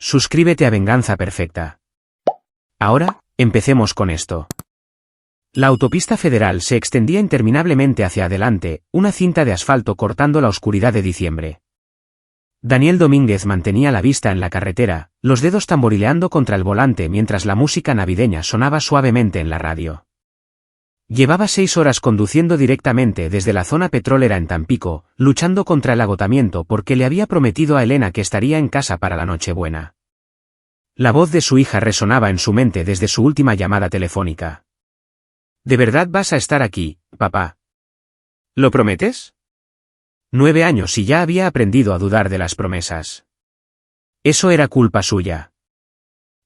Suscríbete a Venganza Perfecta. Ahora, empecemos con esto. La autopista federal se extendía interminablemente hacia adelante, una cinta de asfalto cortando la oscuridad de diciembre. Daniel Domínguez mantenía la vista en la carretera, los dedos tamborileando contra el volante mientras la música navideña sonaba suavemente en la radio. Llevaba 6 horas conduciendo directamente desde la zona petrolera en Tampico, luchando contra el agotamiento porque le había prometido a Elena que estaría en casa para la Nochebuena. La voz de su hija resonaba en su mente desde su última llamada telefónica. ¿De verdad vas a estar aquí, papá? ¿Lo prometes? 9 años y ya había aprendido a dudar de las promesas. Eso era culpa suya.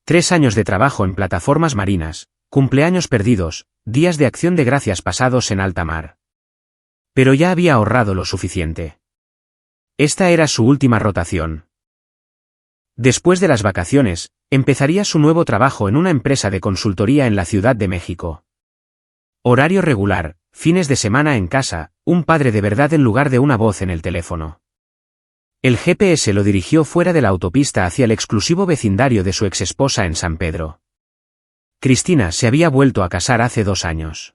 3 años de trabajo en plataformas marinas, cumpleaños perdidos, días de acción de gracias pasados en alta mar. Pero ya había ahorrado lo suficiente. Esta era su última rotación. Después de las vacaciones, empezaría su nuevo trabajo en una empresa de consultoría en la Ciudad de México. Horario regular, fines de semana en casa, un padre de verdad en lugar de una voz en el teléfono. El GPS lo dirigió fuera de la autopista hacia el exclusivo vecindario de su exesposa en San Pedro. Cristina se había vuelto a casar hace 2 años.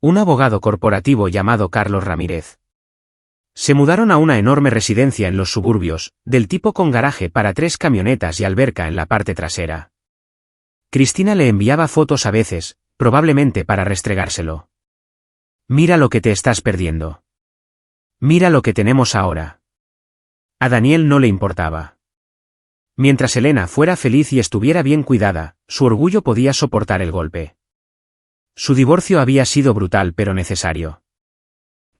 Un abogado corporativo llamado Carlos Ramírez. Se mudaron a una enorme residencia en los suburbios, del tipo con garaje para 3 camionetas y alberca en la parte trasera. Cristina le enviaba fotos a veces, probablemente para restregárselo. Mira lo que te estás perdiendo. Mira lo que tenemos ahora. A Daniel no le importaba. Mientras Elena fuera feliz y estuviera bien cuidada, su orgullo podía soportar el golpe. Su divorcio había sido brutal pero necesario.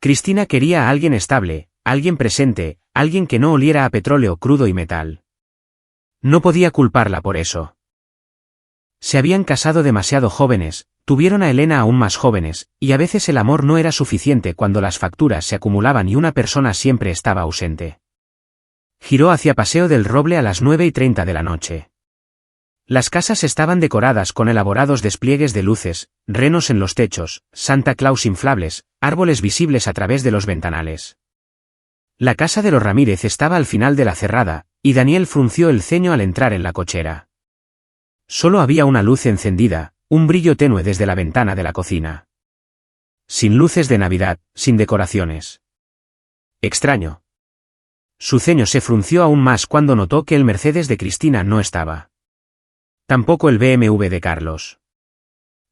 Cristina quería a alguien estable, alguien presente, alguien que no oliera a petróleo crudo y metal. No podía culparla por eso. Se habían casado demasiado jóvenes, tuvieron a Elena aún más jóvenes, y a veces el amor no era suficiente cuando las facturas se acumulaban y una persona siempre estaba ausente. Giró hacia Paseo del Roble a las 9:30 de la noche. Las casas estaban decoradas con elaborados despliegues de luces, renos en los techos, Santa Claus inflables, árboles visibles a través de los ventanales. La casa de los Ramírez estaba al final de la cerrada, y Daniel frunció el ceño al entrar en la cochera. Solo había una luz encendida, un brillo tenue desde la ventana de la cocina. Sin luces de Navidad, sin decoraciones. Extraño. Su ceño se frunció aún más cuando notó que el Mercedes de Cristina no estaba. Tampoco el BMW de Carlos.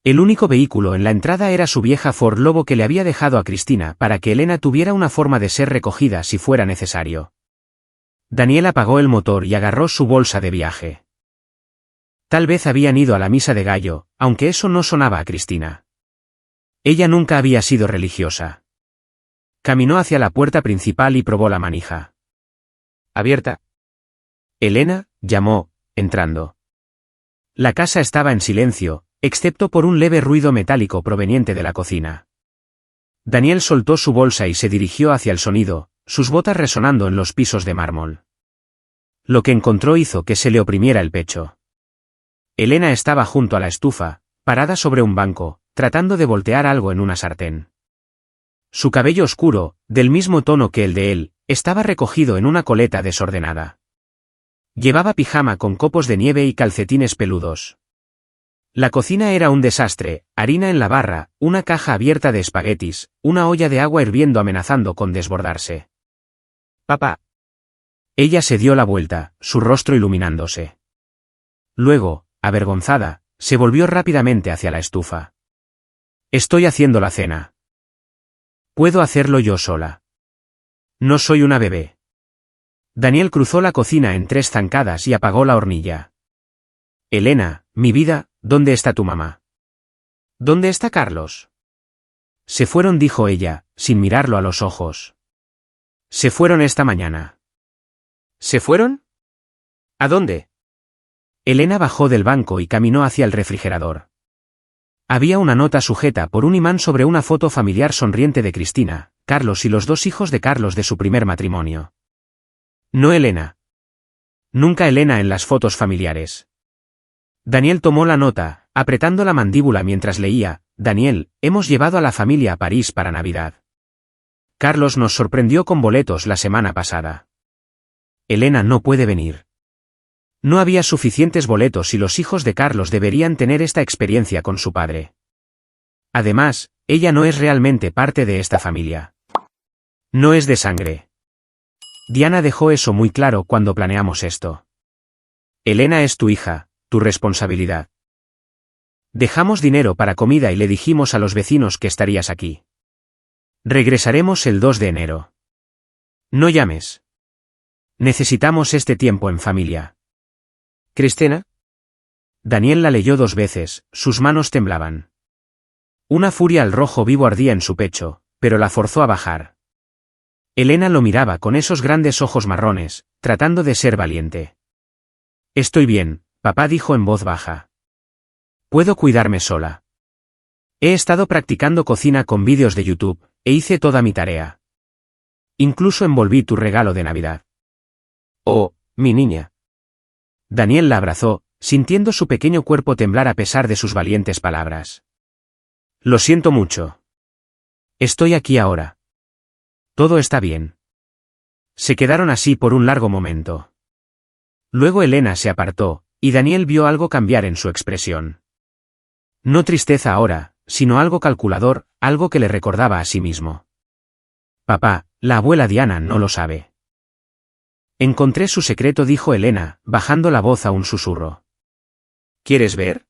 El único vehículo en la entrada era su vieja Ford Lobo que le había dejado a Cristina para que Elena tuviera una forma de ser recogida si fuera necesario. Daniel apagó el motor y agarró su bolsa de viaje. Tal vez habían ido a la misa de gallo, aunque eso no sonaba a Cristina. Ella nunca había sido religiosa. Caminó hacia la puerta principal y probó la manija. ¿Abierta? Elena, llamó, entrando. La casa estaba en silencio, excepto por un leve ruido metálico proveniente de la cocina. Daniel soltó su bolsa y se dirigió hacia el sonido, sus botas resonando en los pisos de mármol. Lo que encontró hizo que se le oprimiera el pecho. Elena estaba junto a la estufa, parada sobre un banco, tratando de voltear algo en una sartén. Su cabello oscuro, del mismo tono que el de él, estaba recogido en una coleta desordenada. Llevaba pijama con copos de nieve y calcetines peludos. La cocina era un desastre, harina en la barra, una caja abierta de espaguetis, una olla de agua hirviendo amenazando con desbordarse. «Papá». Ella se dio la vuelta, su rostro iluminándose. Luego, avergonzada, se volvió rápidamente hacia la estufa. «Estoy haciendo la cena. Puedo hacerlo yo sola. No soy una bebé». Daniel cruzó la cocina en 3 zancadas y apagó la hornilla. «Elena, mi vida, ¿dónde está tu mamá? ¿Dónde está Carlos?» «Se fueron», dijo ella, sin mirarlo a los ojos. «Se fueron esta mañana». «¿Se fueron? ¿A dónde?» Elena bajó del banco y caminó hacia el refrigerador. Había una nota sujeta por un imán sobre una foto familiar sonriente de Cristina, Carlos y los 2 hijos de Carlos de su primer matrimonio. No Elena. Nunca Elena en las fotos familiares. Daniel tomó la nota, apretando la mandíbula mientras leía: «Daniel, hemos llevado a la familia a París para Navidad. Carlos nos sorprendió con boletos la semana pasada. Elena no puede venir. No había suficientes boletos y los hijos de Carlos deberían tener esta experiencia con su padre. Además, ella no es realmente parte de esta familia. No es de sangre. Diana dejó eso muy claro cuando planeamos esto. Elena es tu hija, tu responsabilidad. Dejamos dinero para comida y le dijimos a los vecinos que estarías aquí. Regresaremos el 2 de enero. No llames. Necesitamos este tiempo en familia. ¿Cristina? Daniel la leyó 2 veces, sus manos temblaban. Una furia al rojo vivo ardía en su pecho, pero la forzó a bajar. Elena lo miraba con esos grandes ojos marrones, tratando de ser valiente. Estoy bien, papá dijo en voz baja. Puedo cuidarme sola. He estado practicando cocina con vídeos de YouTube, e hice toda mi tarea. Incluso envolví tu regalo de Navidad. Oh, mi niña. Daniel la abrazó, sintiendo su pequeño cuerpo temblar a pesar de sus valientes palabras. Lo siento mucho. Estoy aquí ahora. Todo está bien. Se quedaron así por un largo momento. Luego Elena se apartó, y Daniel vio algo cambiar en su expresión. No tristeza ahora, sino algo calculador, algo que le recordaba a sí mismo. Papá, la abuela Diana no lo sabe. Encontré su secreto, dijo Elena, bajando la voz a un susurro. ¿Quieres ver?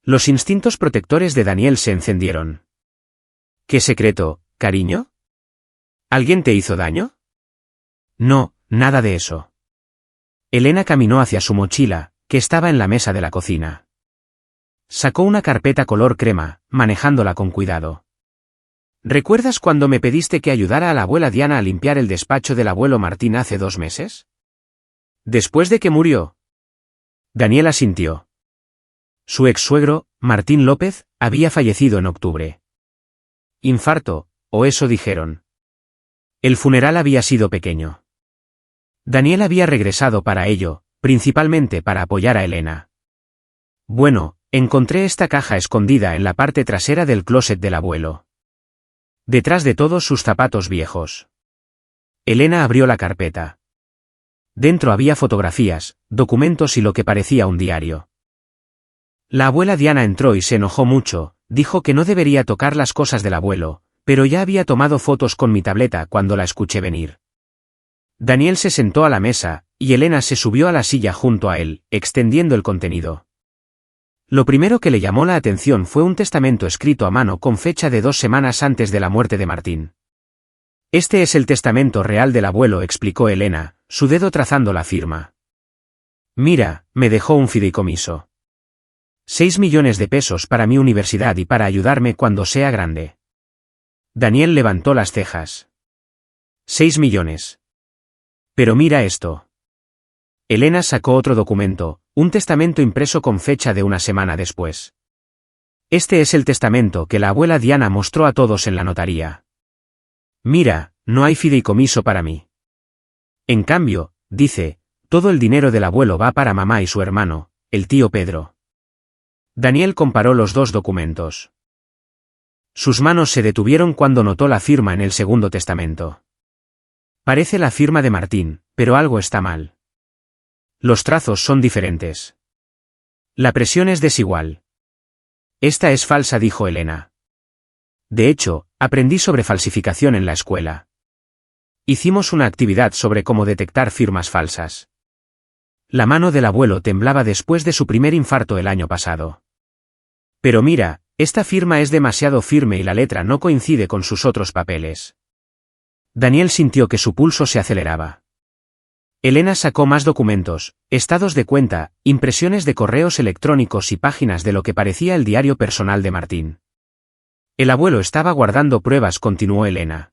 Los instintos protectores de Daniel se encendieron. ¿Qué secreto, cariño? ¿Alguien te hizo daño? No, nada de eso. Elena caminó hacia su mochila, que estaba en la mesa de la cocina. Sacó una carpeta color crema, manejándola con cuidado. ¿Recuerdas cuando me pediste que ayudara a la abuela Diana a limpiar el despacho del abuelo Martín hace 2 meses? ¿Después de que murió? Daniel asintió. Su ex-suegro, Martín López, había fallecido en octubre. Infarto, o eso dijeron. El funeral había sido pequeño. Daniel había regresado para ello, principalmente para apoyar a Elena. Bueno, encontré esta caja escondida en la parte trasera del closet del abuelo. Detrás de todos sus zapatos viejos. Elena abrió la carpeta. Dentro había fotografías, documentos y lo que parecía un diario. La abuela Diana entró y se enojó mucho, dijo que no debería tocar las cosas del abuelo, pero ya había tomado fotos con mi tableta cuando la escuché venir. Daniel se sentó a la mesa, y Elena se subió a la silla junto a él, extendiendo el contenido. Lo primero que le llamó la atención fue un testamento escrito a mano con fecha de 2 semanas antes de la muerte de Martín. Este es el testamento real del abuelo, explicó Elena, su dedo trazando la firma. Mira, me dejó un fideicomiso. 6 millones de pesos para mi universidad y para ayudarme cuando sea grande. Daniel levantó las cejas. 6 millones. Pero mira esto. Elena sacó otro documento, un testamento impreso con fecha de 1 semana después. Este es el testamento que la abuela Diana mostró a todos en la notaría. Mira, no hay fideicomiso para mí. En cambio, dice, todo el dinero del abuelo va para mamá y su hermano, el tío Pedro. Daniel comparó los 2 documentos. Sus manos se detuvieron cuando notó la firma en el segundo testamento. Parece la firma de Martín, pero algo está mal. Los trazos son diferentes. La presión es desigual. Esta es falsa, dijo Elena. De hecho, aprendí sobre falsificación en la escuela. Hicimos una actividad sobre cómo detectar firmas falsas. La mano del abuelo temblaba después de su primer infarto el año pasado. Pero mira, esta firma es demasiado firme y la letra no coincide con sus otros papeles. Daniel sintió que su pulso se aceleraba. Elena sacó más documentos, estados de cuenta, impresiones de correos electrónicos y páginas de lo que parecía el diario personal de Martín. El abuelo estaba guardando pruebas, continuó Elena.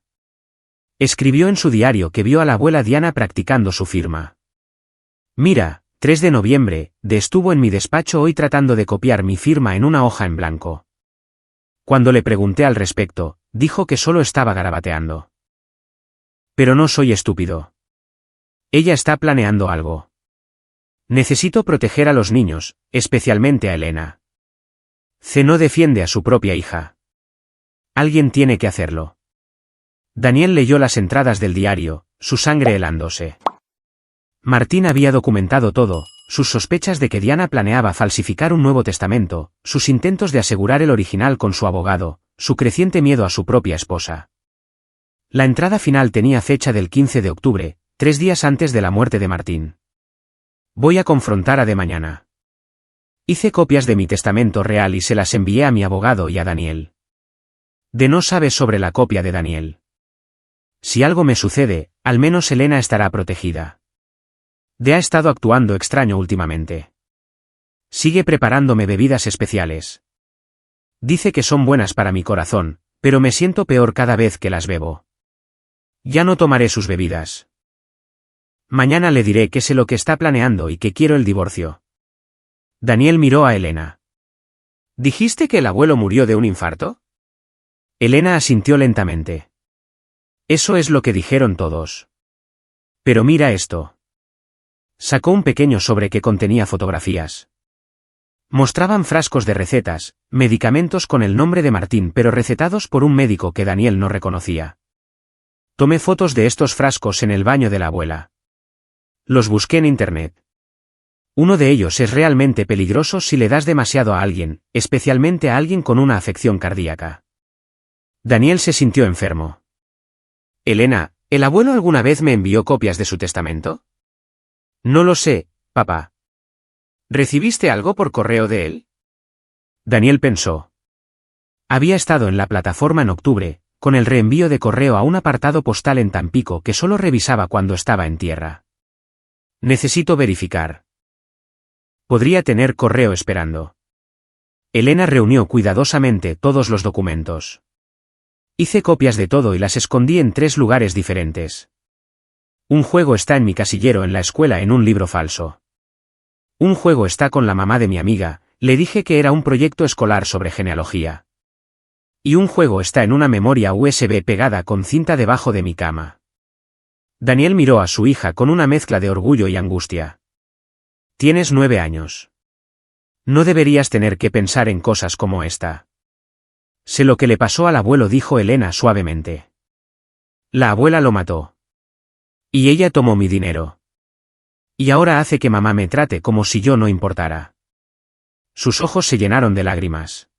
Escribió en su diario que vio a la abuela Diana practicando su firma. Mira, 3 de noviembre, estuvo en mi despacho hoy tratando de copiar mi firma en una hoja en blanco. Cuando le pregunté al respecto, dijo que solo estaba garabateando. Pero no soy estúpido. Ella está planeando algo. Necesito proteger a los niños, especialmente a Elena. C no defiende a su propia hija. Alguien tiene que hacerlo. Daniel leyó las entradas del diario, su sangre helándose. Martín había documentado todo, sus sospechas de que Diana planeaba falsificar un Nuevo Testamento, sus intentos de asegurar el original con su abogado, su creciente miedo a su propia esposa. La entrada final tenía fecha del 15 de octubre, 3 días antes de la muerte de Martín. Voy a confrontar a de mañana. Hice copias de mi testamento real y se las envié a mi abogado y a Daniel. De no sabe sobre la copia de Daniel. Si algo me sucede, al menos Elena estará protegida. De ha estado actuando extraño últimamente. Sigue preparándome bebidas especiales. Dice que son buenas para mi corazón, pero me siento peor cada vez que las bebo. Ya no tomaré sus bebidas. Mañana le diré que sé lo que está planeando y que quiero el divorcio. Daniel miró a Elena. ¿Dijiste que el abuelo murió de un infarto? Elena asintió lentamente. Eso es lo que dijeron todos. Pero mira esto. Sacó un pequeño sobre que contenía fotografías. Mostraban frascos de recetas, medicamentos con el nombre de Martín pero recetados por un médico que Daniel no reconocía. Tomé fotos de estos frascos en el baño de la abuela. Los busqué en internet. Uno de ellos es realmente peligroso si le das demasiado a alguien, especialmente a alguien con una afección cardíaca. Daniel se sintió enfermo. Elena, ¿el abuelo alguna vez me envió copias de su testamento? No lo sé, papá. ¿Recibiste algo por correo de él? Daniel pensó. Había estado en la plataforma en octubre, con el reenvío de correo a un apartado postal en Tampico que solo revisaba cuando estaba en tierra. Necesito verificar. Podría tener correo esperando. Elena reunió cuidadosamente todos los documentos. Hice copias de todo y las escondí en 3 lugares diferentes. Un juego está en mi casillero en la escuela en un libro falso. Un juego está con la mamá de mi amiga, le dije que era un proyecto escolar sobre genealogía. Y un juego está en una memoria USB pegada con cinta debajo de mi cama. Daniel miró a su hija con una mezcla de orgullo y angustia. Tienes 9 años. No deberías tener que pensar en cosas como esta. Sé lo que le pasó al abuelo, dijo Elena suavemente. La abuela lo mató. Y ella tomó mi dinero. Y ahora hace que mamá me trate como si yo no importara. Sus ojos se llenaron de lágrimas.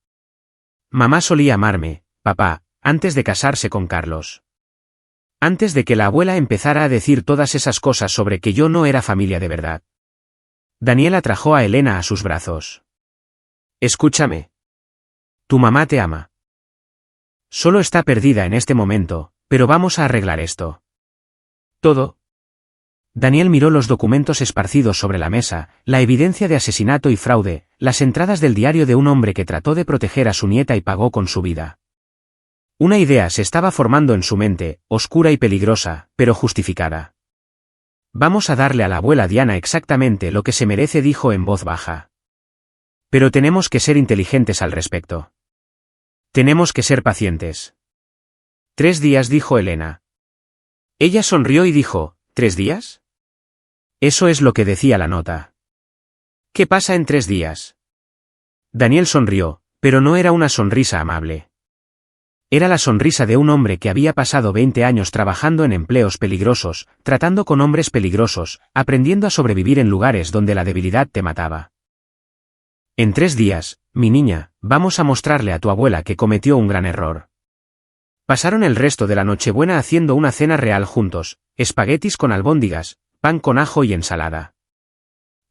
Mamá solía amarme, papá, antes de casarse con Carlos. Antes de que la abuela empezara a decir todas esas cosas sobre que yo no era familia de verdad. Daniel atrajo a Elena a sus brazos. Escúchame. Tu mamá te ama. Solo está perdida en este momento, pero vamos a arreglar esto. ¿Todo? Daniel miró los documentos esparcidos sobre la mesa, la evidencia de asesinato y fraude, las entradas del diario de un hombre que trató de proteger a su nieta y pagó con su vida. Una idea se estaba formando en su mente, oscura y peligrosa, pero justificada. Vamos a darle a la abuela Diana exactamente lo que se merece, dijo en voz baja. Pero tenemos que ser inteligentes al respecto. Tenemos que ser pacientes. 3 días, dijo Elena. Ella sonrió y dijo, ¿3 días? Eso es lo que decía la nota. ¿Qué pasa en 3 días? Daniel sonrió, pero no era una sonrisa amable. Era la sonrisa de un hombre que había pasado 20 años trabajando en empleos peligrosos, tratando con hombres peligrosos, aprendiendo a sobrevivir en lugares donde la debilidad te mataba. En 3 días, mi niña, vamos a mostrarle a tu abuela que cometió un gran error. Pasaron el resto de la Nochebuena haciendo una cena real juntos, espaguetis con albóndigas, pan con ajo y ensalada.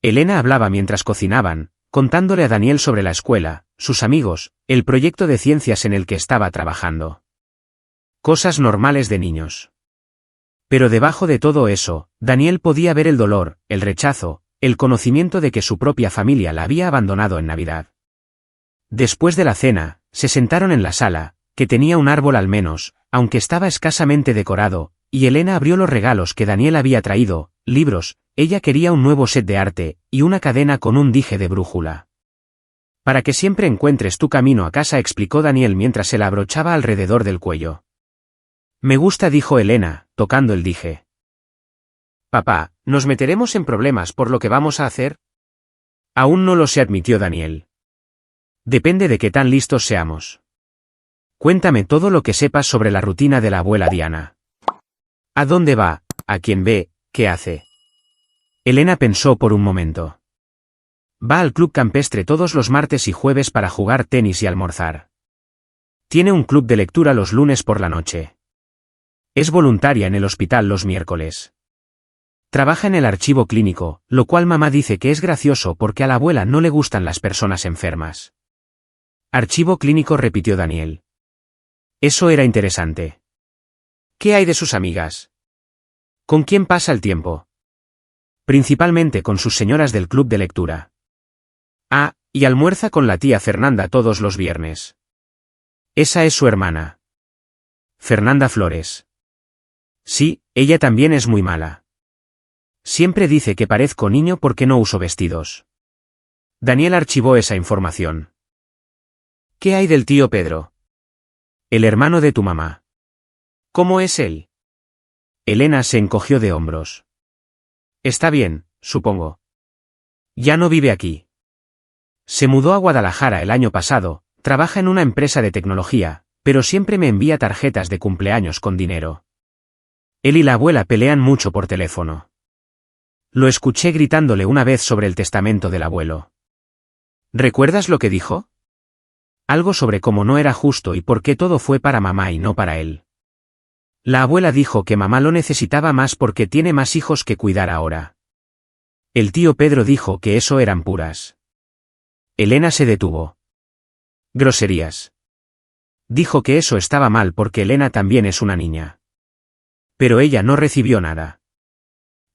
Elena hablaba mientras cocinaban, contándole a Daniel sobre la escuela, sus amigos, el proyecto de ciencias en el que estaba trabajando. Cosas normales de niños. Pero debajo de todo eso, Daniel podía ver el dolor, el rechazo, el conocimiento de que su propia familia la había abandonado en Navidad. Después de la cena, se sentaron en la sala, que tenía un árbol al menos, aunque estaba escasamente decorado, y Elena abrió los regalos que Daniel había traído, libros, ella quería un nuevo set de arte, y una cadena con un dije de brújula. Para que siempre encuentres tu camino a casa, explicó Daniel mientras se la abrochaba alrededor del cuello. Me gusta, dijo Elena, tocando el dije. Papá, ¿nos meteremos en problemas por lo que vamos a hacer? Aún no lo sé, admitió Daniel. Depende de qué tan listos seamos. Cuéntame todo lo que sepas sobre la rutina de la abuela Diana. ¿A dónde va? ¿A quién ve? ¿Qué hace? Elena pensó por un momento. Va al club campestre todos los martes y jueves para jugar tenis y almorzar. Tiene un club de lectura los lunes por la noche. Es voluntaria en el hospital los miércoles. Trabaja en el archivo clínico, lo cual mamá dice que es gracioso porque a la abuela no le gustan las personas enfermas. Archivo clínico, repitió Daniel. Eso era interesante. ¿Qué hay de sus amigas? ¿Con quién pasa el tiempo? Principalmente con sus señoras del club de lectura. Ah, y almuerza con la tía Fernanda todos los viernes. Esa es su hermana. Fernanda Flores. Sí, ella también es muy mala. Siempre dice que parezco niño porque no uso vestidos. Daniel archivó esa información. ¿Qué hay del tío Pedro? El hermano de tu mamá. ¿Cómo es él? Elena se encogió de hombros. Está bien, supongo. Ya no vive aquí. Se mudó a Guadalajara el año pasado, trabaja en una empresa de tecnología, pero siempre me envía tarjetas de cumpleaños con dinero. Él y la abuela pelean mucho por teléfono. Lo escuché gritándole una vez sobre el testamento del abuelo. ¿Recuerdas lo que dijo? Algo sobre cómo no era justo y por qué todo fue para mamá y no para él. La abuela dijo que mamá lo necesitaba más porque tiene más hijos que cuidar ahora. El tío Pedro dijo que eso eran puras. Elena se detuvo. Groserías. Dijo que eso estaba mal porque Elena también es una niña. Pero ella no recibió nada.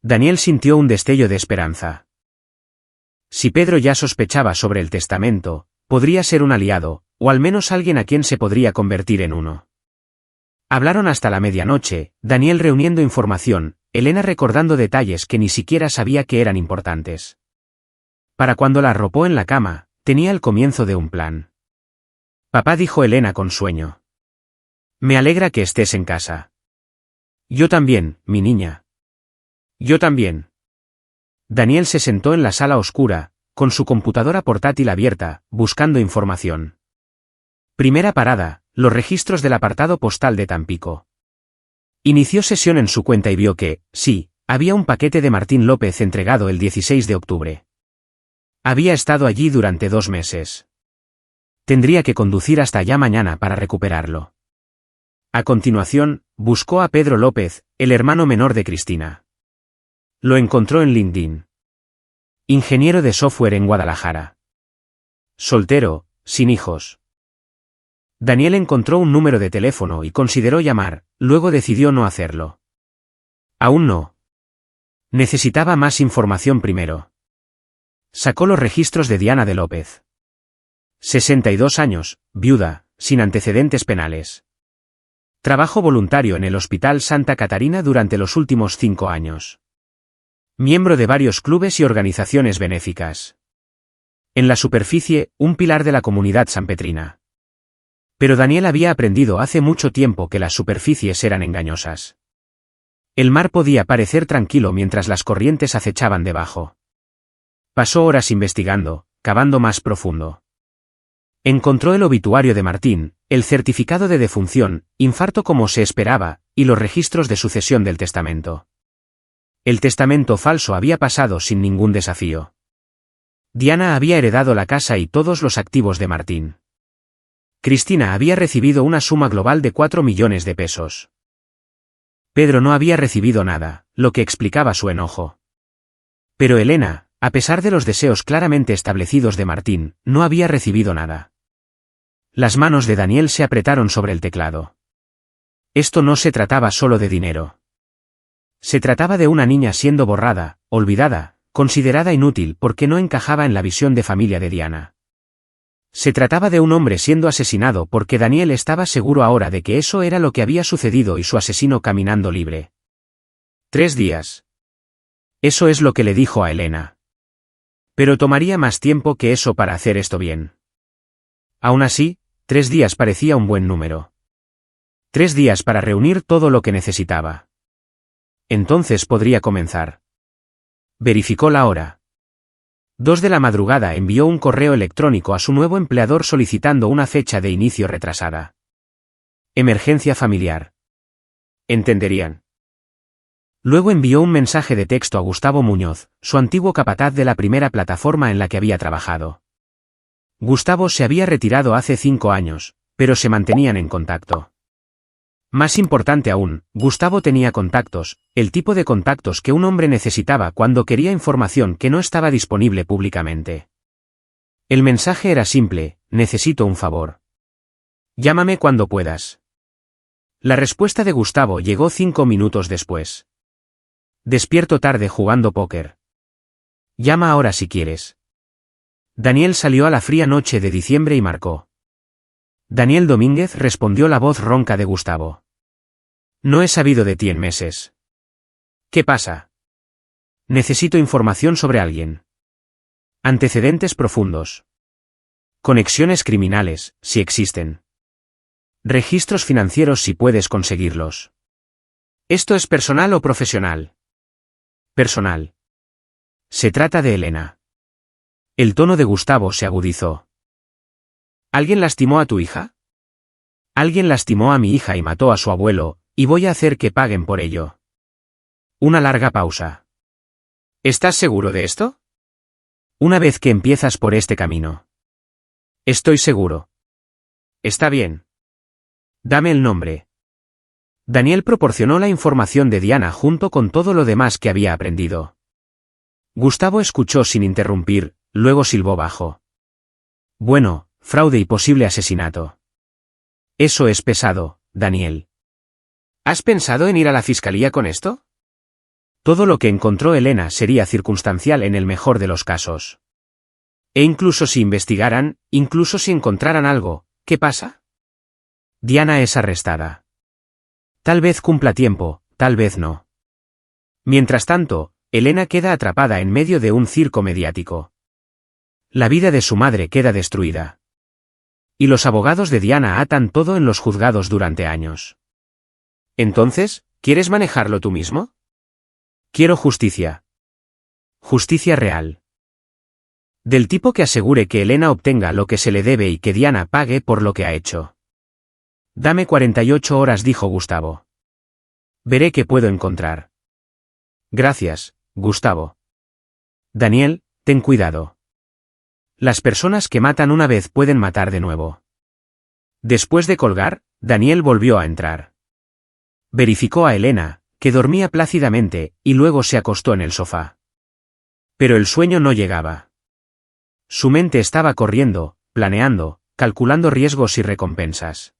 Daniel sintió un destello de esperanza. Si Pedro ya sospechaba sobre el testamento, podría ser un aliado, o al menos alguien a quien se podría convertir en uno. Hablaron hasta la medianoche, Daniel reuniendo información, Elena recordando detalles que ni siquiera sabía que eran importantes. Para cuando la arropó en la cama, tenía el comienzo de un plan. Papá, dijo Elena con sueño. Me alegra que estés en casa. Yo también, mi niña. Yo también. Daniel se sentó en la sala oscura, con su computadora portátil abierta, buscando información. Primera parada, los registros del apartado postal de Tampico. Inició sesión en su cuenta y vio que, sí, había un paquete de Martín López entregado el 16 de octubre. Había estado allí durante 2 meses. Tendría que conducir hasta allá mañana para recuperarlo. A continuación, buscó a Pedro López, el hermano menor de Cristina. Lo encontró en LinkedIn. Ingeniero de software en Guadalajara. Soltero, sin hijos. Daniel encontró un número de teléfono y consideró llamar, luego decidió no hacerlo. Aún no. Necesitaba más información primero. Sacó los registros de Diana de López. 62 años, viuda, sin antecedentes penales. Trabajo voluntario en el Hospital Santa Catarina durante los últimos 5 años. Miembro de varios clubes y organizaciones benéficas. En la superficie, un pilar de la comunidad sanpetrina. Pero Daniel había aprendido hace mucho tiempo que las superficies eran engañosas. El mar podía parecer tranquilo mientras las corrientes acechaban debajo. Pasó horas investigando, cavando más profundo. Encontró el obituario de Martín, el certificado de defunción, infarto como se esperaba, y los registros de sucesión del testamento. El testamento falso había pasado sin ningún desafío. Diana había heredado la casa y todos los activos de Martín. Cristina había recibido una suma global de 4 millones de pesos. Pedro no había recibido nada, lo que explicaba su enojo. Pero Elena, a pesar de los deseos claramente establecidos de Martín, no había recibido nada. Las manos de Daniel se apretaron sobre el teclado. Esto no se trataba solo de dinero. Se trataba de una niña siendo borrada, olvidada, considerada inútil porque no encajaba en la visión de familia de Diana. Se trataba de un hombre siendo asesinado porque Daniel estaba seguro ahora de que eso era lo que había sucedido y su asesino caminando libre. 3 días. Eso es lo que le dijo a Elena. Pero tomaría más tiempo que eso para hacer esto bien. Aún así, 3 días parecía un buen número. 3 días para reunir todo lo que necesitaba. Entonces podría comenzar. Verificó la hora. 2 de la madrugada envió un correo electrónico a su nuevo empleador solicitando una fecha de inicio retrasada. Emergencia familiar. Entenderían. Luego envió un mensaje de texto a Gustavo Muñoz, su antiguo capataz de la primera plataforma en la que había trabajado. Gustavo se había retirado hace 5 años, pero se mantenían en contacto. Más importante aún, Gustavo tenía contactos, el tipo de contactos que un hombre necesitaba cuando quería información que no estaba disponible públicamente. El mensaje era simple: necesito un favor. Llámame cuando puedas. La respuesta de Gustavo llegó 5 minutos después. Despierto tarde jugando póker. Llama ahora si quieres. Daniel salió a la fría noche de diciembre y marcó. Daniel Domínguez, respondió la voz ronca de Gustavo. No he sabido de ti en meses. ¿Qué pasa? Necesito información sobre alguien. Antecedentes profundos. Conexiones criminales, si existen. Registros financieros si puedes conseguirlos. ¿Esto es personal o profesional? Personal. Se trata de Elena. El tono de Gustavo se agudizó. ¿Alguien lastimó a tu hija? Alguien lastimó a mi hija y mató a su abuelo, y voy a hacer que paguen por ello. Una larga pausa. ¿Estás seguro de esto? Una vez que empiezas por este camino. Estoy seguro. Está bien. Dame el nombre. Daniel proporcionó la información de Diana junto con todo lo demás que había aprendido. Gustavo escuchó sin interrumpir, luego silbó bajo. Bueno, fraude y posible asesinato. Eso es pesado, Daniel. ¿Has pensado en ir a la fiscalía con esto? Todo lo que encontró Elena sería circunstancial en el mejor de los casos. E incluso si investigaran, incluso si encontraran algo, ¿qué pasa? Diana es arrestada. Tal vez cumpla tiempo, tal vez no. Mientras tanto, Elena queda atrapada en medio de un circo mediático. La vida de su madre queda destruida. Y los abogados de Diana atan todo en los juzgados durante años. Entonces, ¿quieres manejarlo tú mismo? Quiero justicia. Justicia real. Del tipo que asegure que Elena obtenga lo que se le debe y que Diana pague por lo que ha hecho. Dame 48 horas, dijo Gustavo. Veré qué puedo encontrar. Gracias, Gustavo. Daniel, ten cuidado. Las personas que matan una vez pueden matar de nuevo. Después de colgar, Daniel volvió a entrar. Verificó a Elena, que dormía plácidamente, y luego se acostó en el sofá. Pero el sueño no llegaba. Su mente estaba corriendo, planeando, calculando riesgos y recompensas.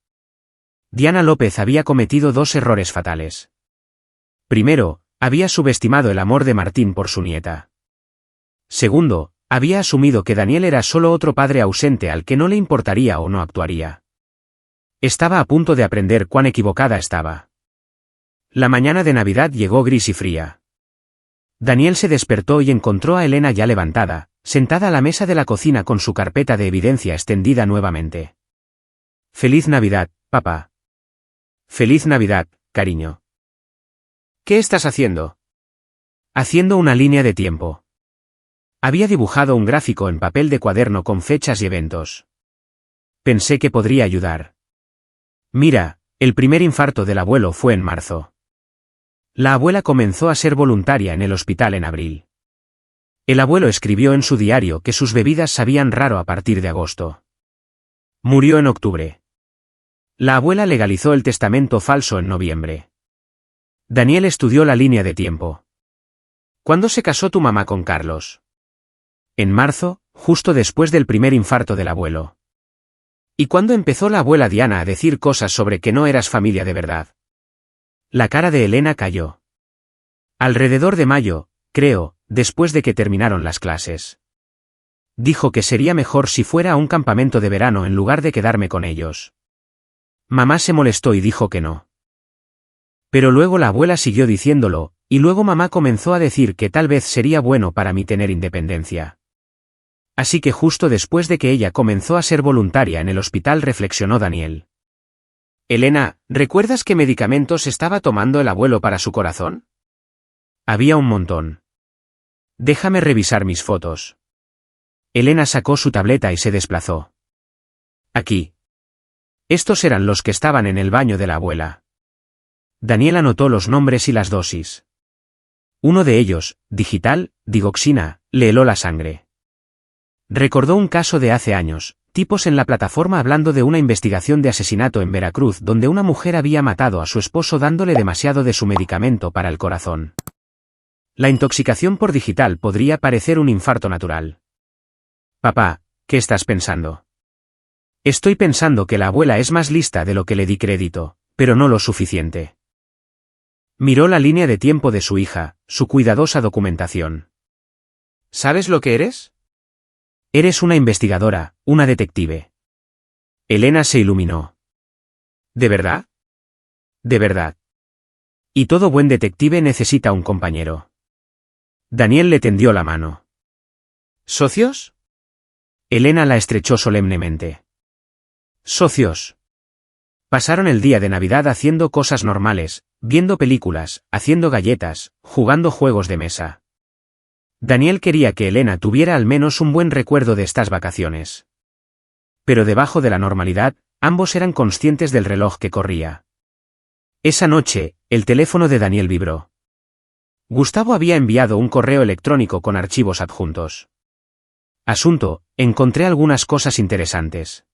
Diana López había cometido 2 errores fatales. Primero, había subestimado el amor de Martín por su nieta. Segundo, había asumido que Daniel era solo otro padre ausente al que no le importaría o no actuaría. Estaba a punto de aprender cuán equivocada estaba. La mañana de Navidad llegó gris y fría. Daniel se despertó y encontró a Elena ya levantada, sentada a la mesa de la cocina con su carpeta de evidencia extendida nuevamente. Feliz Navidad, papá. Feliz Navidad, cariño. ¿Qué estás haciendo? Haciendo una línea de tiempo. Había dibujado un gráfico en papel de cuaderno con fechas y eventos. Pensé que podría ayudar. Mira, el primer infarto del abuelo fue en marzo. La abuela comenzó a ser voluntaria en el hospital en abril. El abuelo escribió en su diario que sus bebidas sabían raro a partir de agosto. Murió en octubre. La abuela legalizó el testamento falso en noviembre. Daniel estudió la línea de tiempo. ¿Cuándo se casó tu mamá con Carlos? En marzo, justo después del primer infarto del abuelo. ¿Y cuándo empezó la abuela Diana a decir cosas sobre que no eras familia de verdad? La cara de Elena cayó. Alrededor de mayo, creo, después de que terminaron las clases. Dijo que sería mejor si fuera a un campamento de verano en lugar de quedarme con ellos. Mamá se molestó y dijo que no. Pero luego la abuela siguió diciéndolo, y luego mamá comenzó a decir que tal vez sería bueno para mí tener independencia. Así que justo después de que ella comenzó a ser voluntaria en el hospital, reflexionó Daniel. Elena, ¿recuerdas qué medicamentos estaba tomando el abuelo para su corazón? Había un montón. Déjame revisar mis fotos. Elena sacó su tableta y se desplazó. Aquí. Estos eran los que estaban en el baño de la abuela. Daniel anotó los nombres y las dosis. Uno de ellos, digital, digoxina, le heló la sangre. Recordó un caso de hace años, tipos en la plataforma hablando de una investigación de asesinato en Veracruz donde una mujer había matado a su esposo dándole demasiado de su medicamento para el corazón. La intoxicación por digital podría parecer un infarto natural. Papá, ¿qué estás pensando? Estoy pensando que la abuela es más lista de lo que le di crédito, pero no lo suficiente. Miró la línea de tiempo de su hija, su cuidadosa documentación. ¿Sabes lo que eres? Eres una investigadora, una detective. Elena se iluminó. ¿De verdad? De verdad. Y todo buen detective necesita un compañero. Daniel le tendió la mano. ¿Socios? Elena la estrechó solemnemente. Socios. Pasaron el día de Navidad haciendo cosas normales, viendo películas, haciendo galletas, jugando juegos de mesa. Daniel quería que Elena tuviera al menos un buen recuerdo de estas vacaciones. Pero debajo de la normalidad, ambos eran conscientes del reloj que corría. Esa noche, el teléfono de Daniel vibró. Gustavo había enviado un correo electrónico con archivos adjuntos. Asunto, encontré algunas cosas interesantes.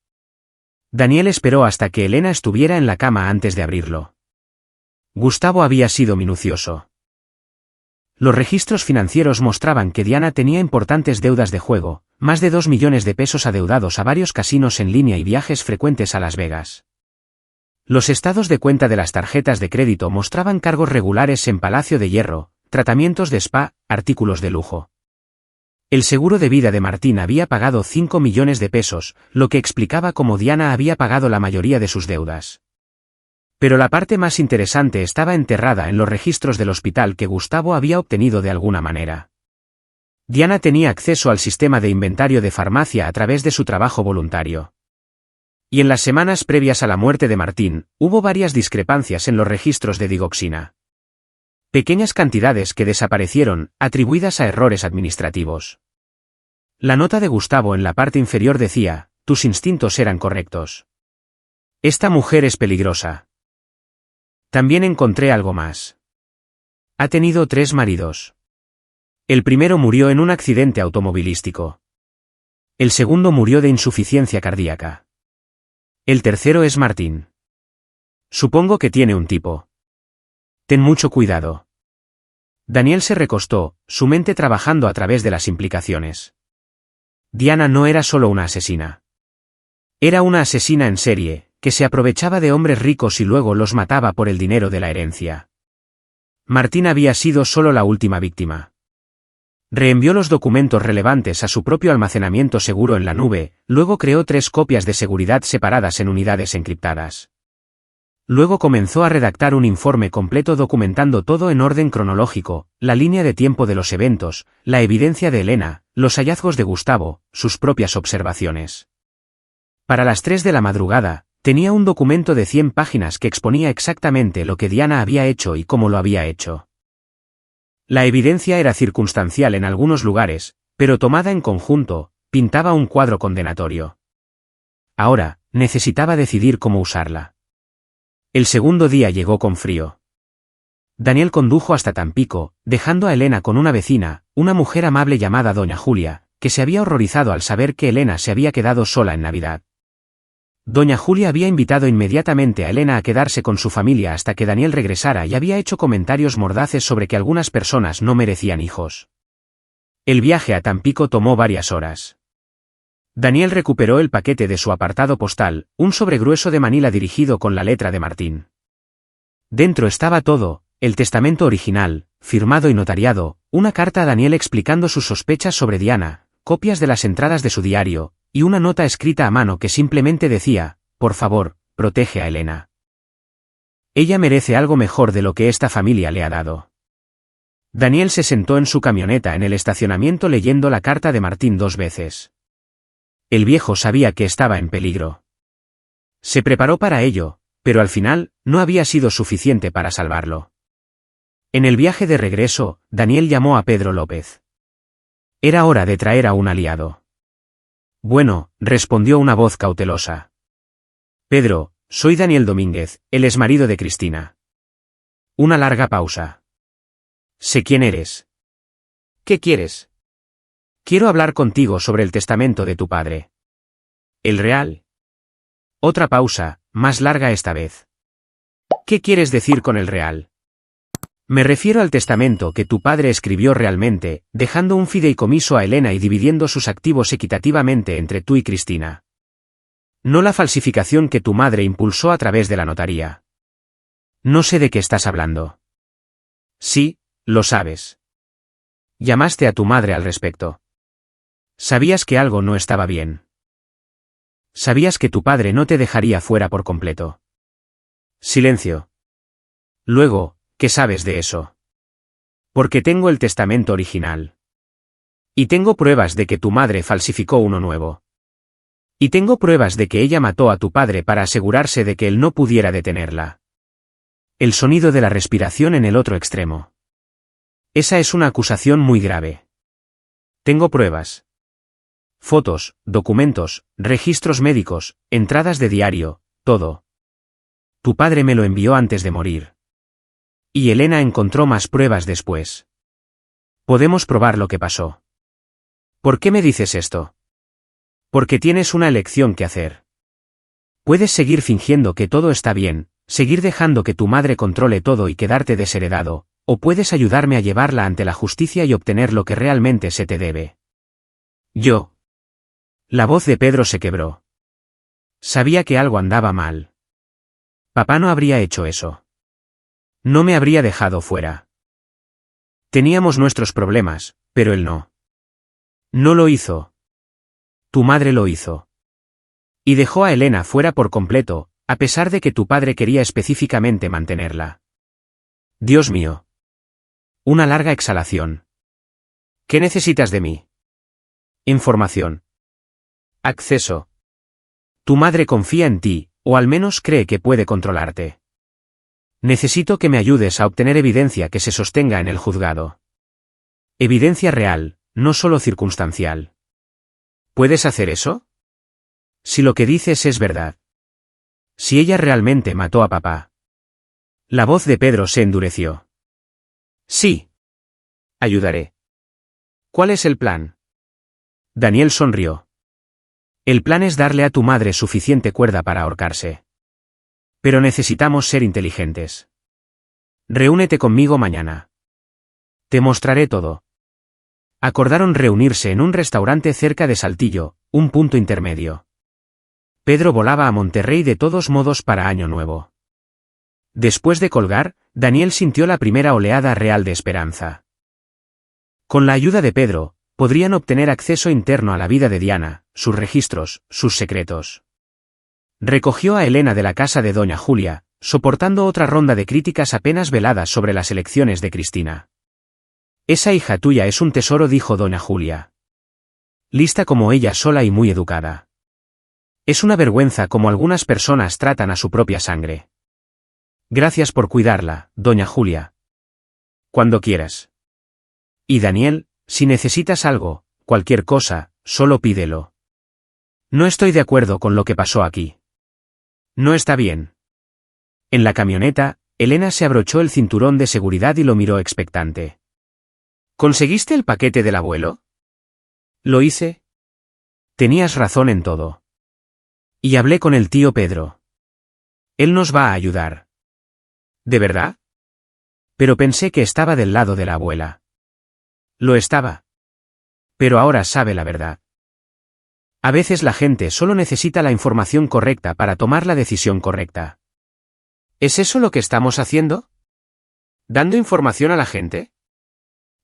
Daniel esperó hasta que Elena estuviera en la cama antes de abrirlo. Gustavo había sido minucioso. Los registros financieros mostraban que Diana tenía importantes deudas de juego, más de 2 millones de pesos adeudados a varios casinos en línea y viajes frecuentes a Las Vegas. Los estados de cuenta de las tarjetas de crédito mostraban cargos regulares en Palacio de Hierro, tratamientos de spa, artículos de lujo. El seguro de vida de Martín había pagado 5 millones de pesos, lo que explicaba cómo Diana había pagado la mayoría de sus deudas. Pero la parte más interesante estaba enterrada en los registros del hospital que Gustavo había obtenido de alguna manera. Diana tenía acceso al sistema de inventario de farmacia a través de su trabajo voluntario. Y en las semanas previas a la muerte de Martín, hubo varias discrepancias en los registros de digoxina. Pequeñas cantidades que desaparecieron, atribuidas a errores administrativos. La nota de Gustavo en la parte inferior decía, tus instintos eran correctos. Esta mujer es peligrosa. También encontré algo más. Ha tenido 3 maridos. El primero murió en un accidente automovilístico. El segundo murió de insuficiencia cardíaca. El tercero es Martín. Supongo que tiene un tipo. Ten mucho cuidado. Daniel se recostó, su mente trabajando a través de las implicaciones. Diana no era solo una asesina. Era una asesina en serie, que se aprovechaba de hombres ricos y luego los mataba por el dinero de la herencia. Martín había sido solo la última víctima. Reenvió los documentos relevantes a su propio almacenamiento seguro en la nube, luego creó 3 copias de seguridad separadas en unidades encriptadas. Luego comenzó a redactar un informe completo documentando todo en orden cronológico, la línea de tiempo de los eventos, la evidencia de Elena, los hallazgos de Gustavo, sus propias observaciones. Para las 3 de la madrugada, tenía un documento de 100 páginas que exponía exactamente lo que Diana había hecho y cómo lo había hecho. La evidencia era circunstancial en algunos lugares, pero tomada en conjunto, pintaba un cuadro condenatorio. Ahora, necesitaba decidir cómo usarla. El segundo día llegó con frío. Daniel condujo hasta Tampico, dejando a Elena con una vecina, una mujer amable llamada Doña Julia, que se había horrorizado al saber que Elena se había quedado sola en Navidad. Doña Julia había invitado inmediatamente a Elena a quedarse con su familia hasta que Daniel regresara y había hecho comentarios mordaces sobre que algunas personas no merecían hijos. El viaje a Tampico tomó varias horas. Daniel recuperó el paquete de su apartado postal, un sobre grueso de Manila dirigido con la letra de Martín. Dentro estaba todo, el testamento original, firmado y notariado, una carta a Daniel explicando sus sospechas sobre Diana, copias de las entradas de su diario, y una nota escrita a mano que simplemente decía, por favor, protege a Elena. Ella merece algo mejor de lo que esta familia le ha dado. Daniel se sentó en su camioneta en el estacionamiento leyendo la carta de Martín 2 veces. El viejo sabía que estaba en peligro. Se preparó para ello, pero al final, no había sido suficiente para salvarlo. En el viaje de regreso, Daniel llamó a Pedro López. Era hora de traer a un aliado. Bueno, respondió una voz cautelosa. Pedro, soy Daniel Domínguez, el exmarido de Cristina. Una larga pausa. Sé quién eres. ¿Qué quieres? Quiero hablar contigo sobre el testamento de tu padre. ¿El real? Otra pausa, más larga esta vez. ¿Qué quieres decir con el real? Me refiero al testamento que tu padre escribió realmente, dejando un fideicomiso a Elena y dividiendo sus activos equitativamente entre tú y Cristina. No la falsificación que tu madre impulsó a través de la notaría. No sé de qué estás hablando. Sí, lo sabes. Llamaste a tu madre al respecto. Sabías que algo no estaba bien. Sabías que tu padre no te dejaría fuera por completo. Silencio. Luego, ¿qué sabes de eso? Porque tengo el testamento original. Y tengo pruebas de que tu madre falsificó uno nuevo. Y tengo pruebas de que ella mató a tu padre para asegurarse de que él no pudiera detenerla. El sonido de la respiración en el otro extremo. Esa es una acusación muy grave. Tengo pruebas. Fotos, documentos, registros médicos, entradas de diario, todo. Tu padre me lo envió antes de morir. Y Elena encontró más pruebas después. Podemos probar lo que pasó. ¿Por qué me dices esto? Porque tienes una elección que hacer. Puedes seguir fingiendo que todo está bien, seguir dejando que tu madre controle todo y quedarte desheredado, o puedes ayudarme a llevarla ante la justicia y obtener lo que realmente se te debe. Yo. La voz de Pedro se quebró. Sabía que algo andaba mal. Papá no habría hecho eso. No me habría dejado fuera. Teníamos nuestros problemas, pero él no. No lo hizo. Tu madre lo hizo. Y dejó a Elena fuera por completo, a pesar de que tu padre quería específicamente mantenerla. Dios mío. Una larga exhalación. ¿Qué necesitas de mí? Información. Acceso. Tu madre confía en ti, o al menos cree que puede controlarte. Necesito que me ayudes a obtener evidencia que se sostenga en el juzgado. Evidencia real, no solo circunstancial. ¿Puedes hacer eso? Si lo que dices es verdad. Si ella realmente mató a papá. La voz de Pedro se endureció. Sí. Ayudaré. ¿Cuál es el plan? Daniel sonrió. El plan es darle a tu madre suficiente cuerda para ahorcarse. Pero necesitamos ser inteligentes. Reúnete conmigo mañana. Te mostraré todo. Acordaron reunirse en un restaurante cerca de Saltillo, un punto intermedio. Pedro volaba a Monterrey de todos modos para Año Nuevo. Después de colgar, Daniel sintió la primera oleada real de esperanza. Con la ayuda de Pedro, podrían obtener acceso interno a la vida de Diana, sus registros, sus secretos. Recogió a Elena de la casa de doña Julia, soportando otra ronda de críticas apenas veladas sobre las elecciones de Cristina. Esa hija tuya es un tesoro, dijo doña Julia. Lista como ella sola y muy educada. Es una vergüenza cómo algunas personas tratan a su propia sangre. Gracias por cuidarla, doña Julia. Cuando quieras. Y Daniel, si necesitas algo, cualquier cosa, solo pídelo. No estoy de acuerdo con lo que pasó aquí. No está bien. En la camioneta, Elena se abrochó el cinturón de seguridad y lo miró expectante. ¿Conseguiste el paquete del abuelo? ¿Lo hice? Tenías razón en todo. Y hablé con el tío Pedro. Él nos va a ayudar. ¿De verdad? Pero pensé que estaba del lado de la abuela. Lo estaba. Pero ahora sabe la verdad. A veces la gente solo necesita la información correcta para tomar la decisión correcta. ¿Es eso lo que estamos haciendo? ¿Dando información a la gente?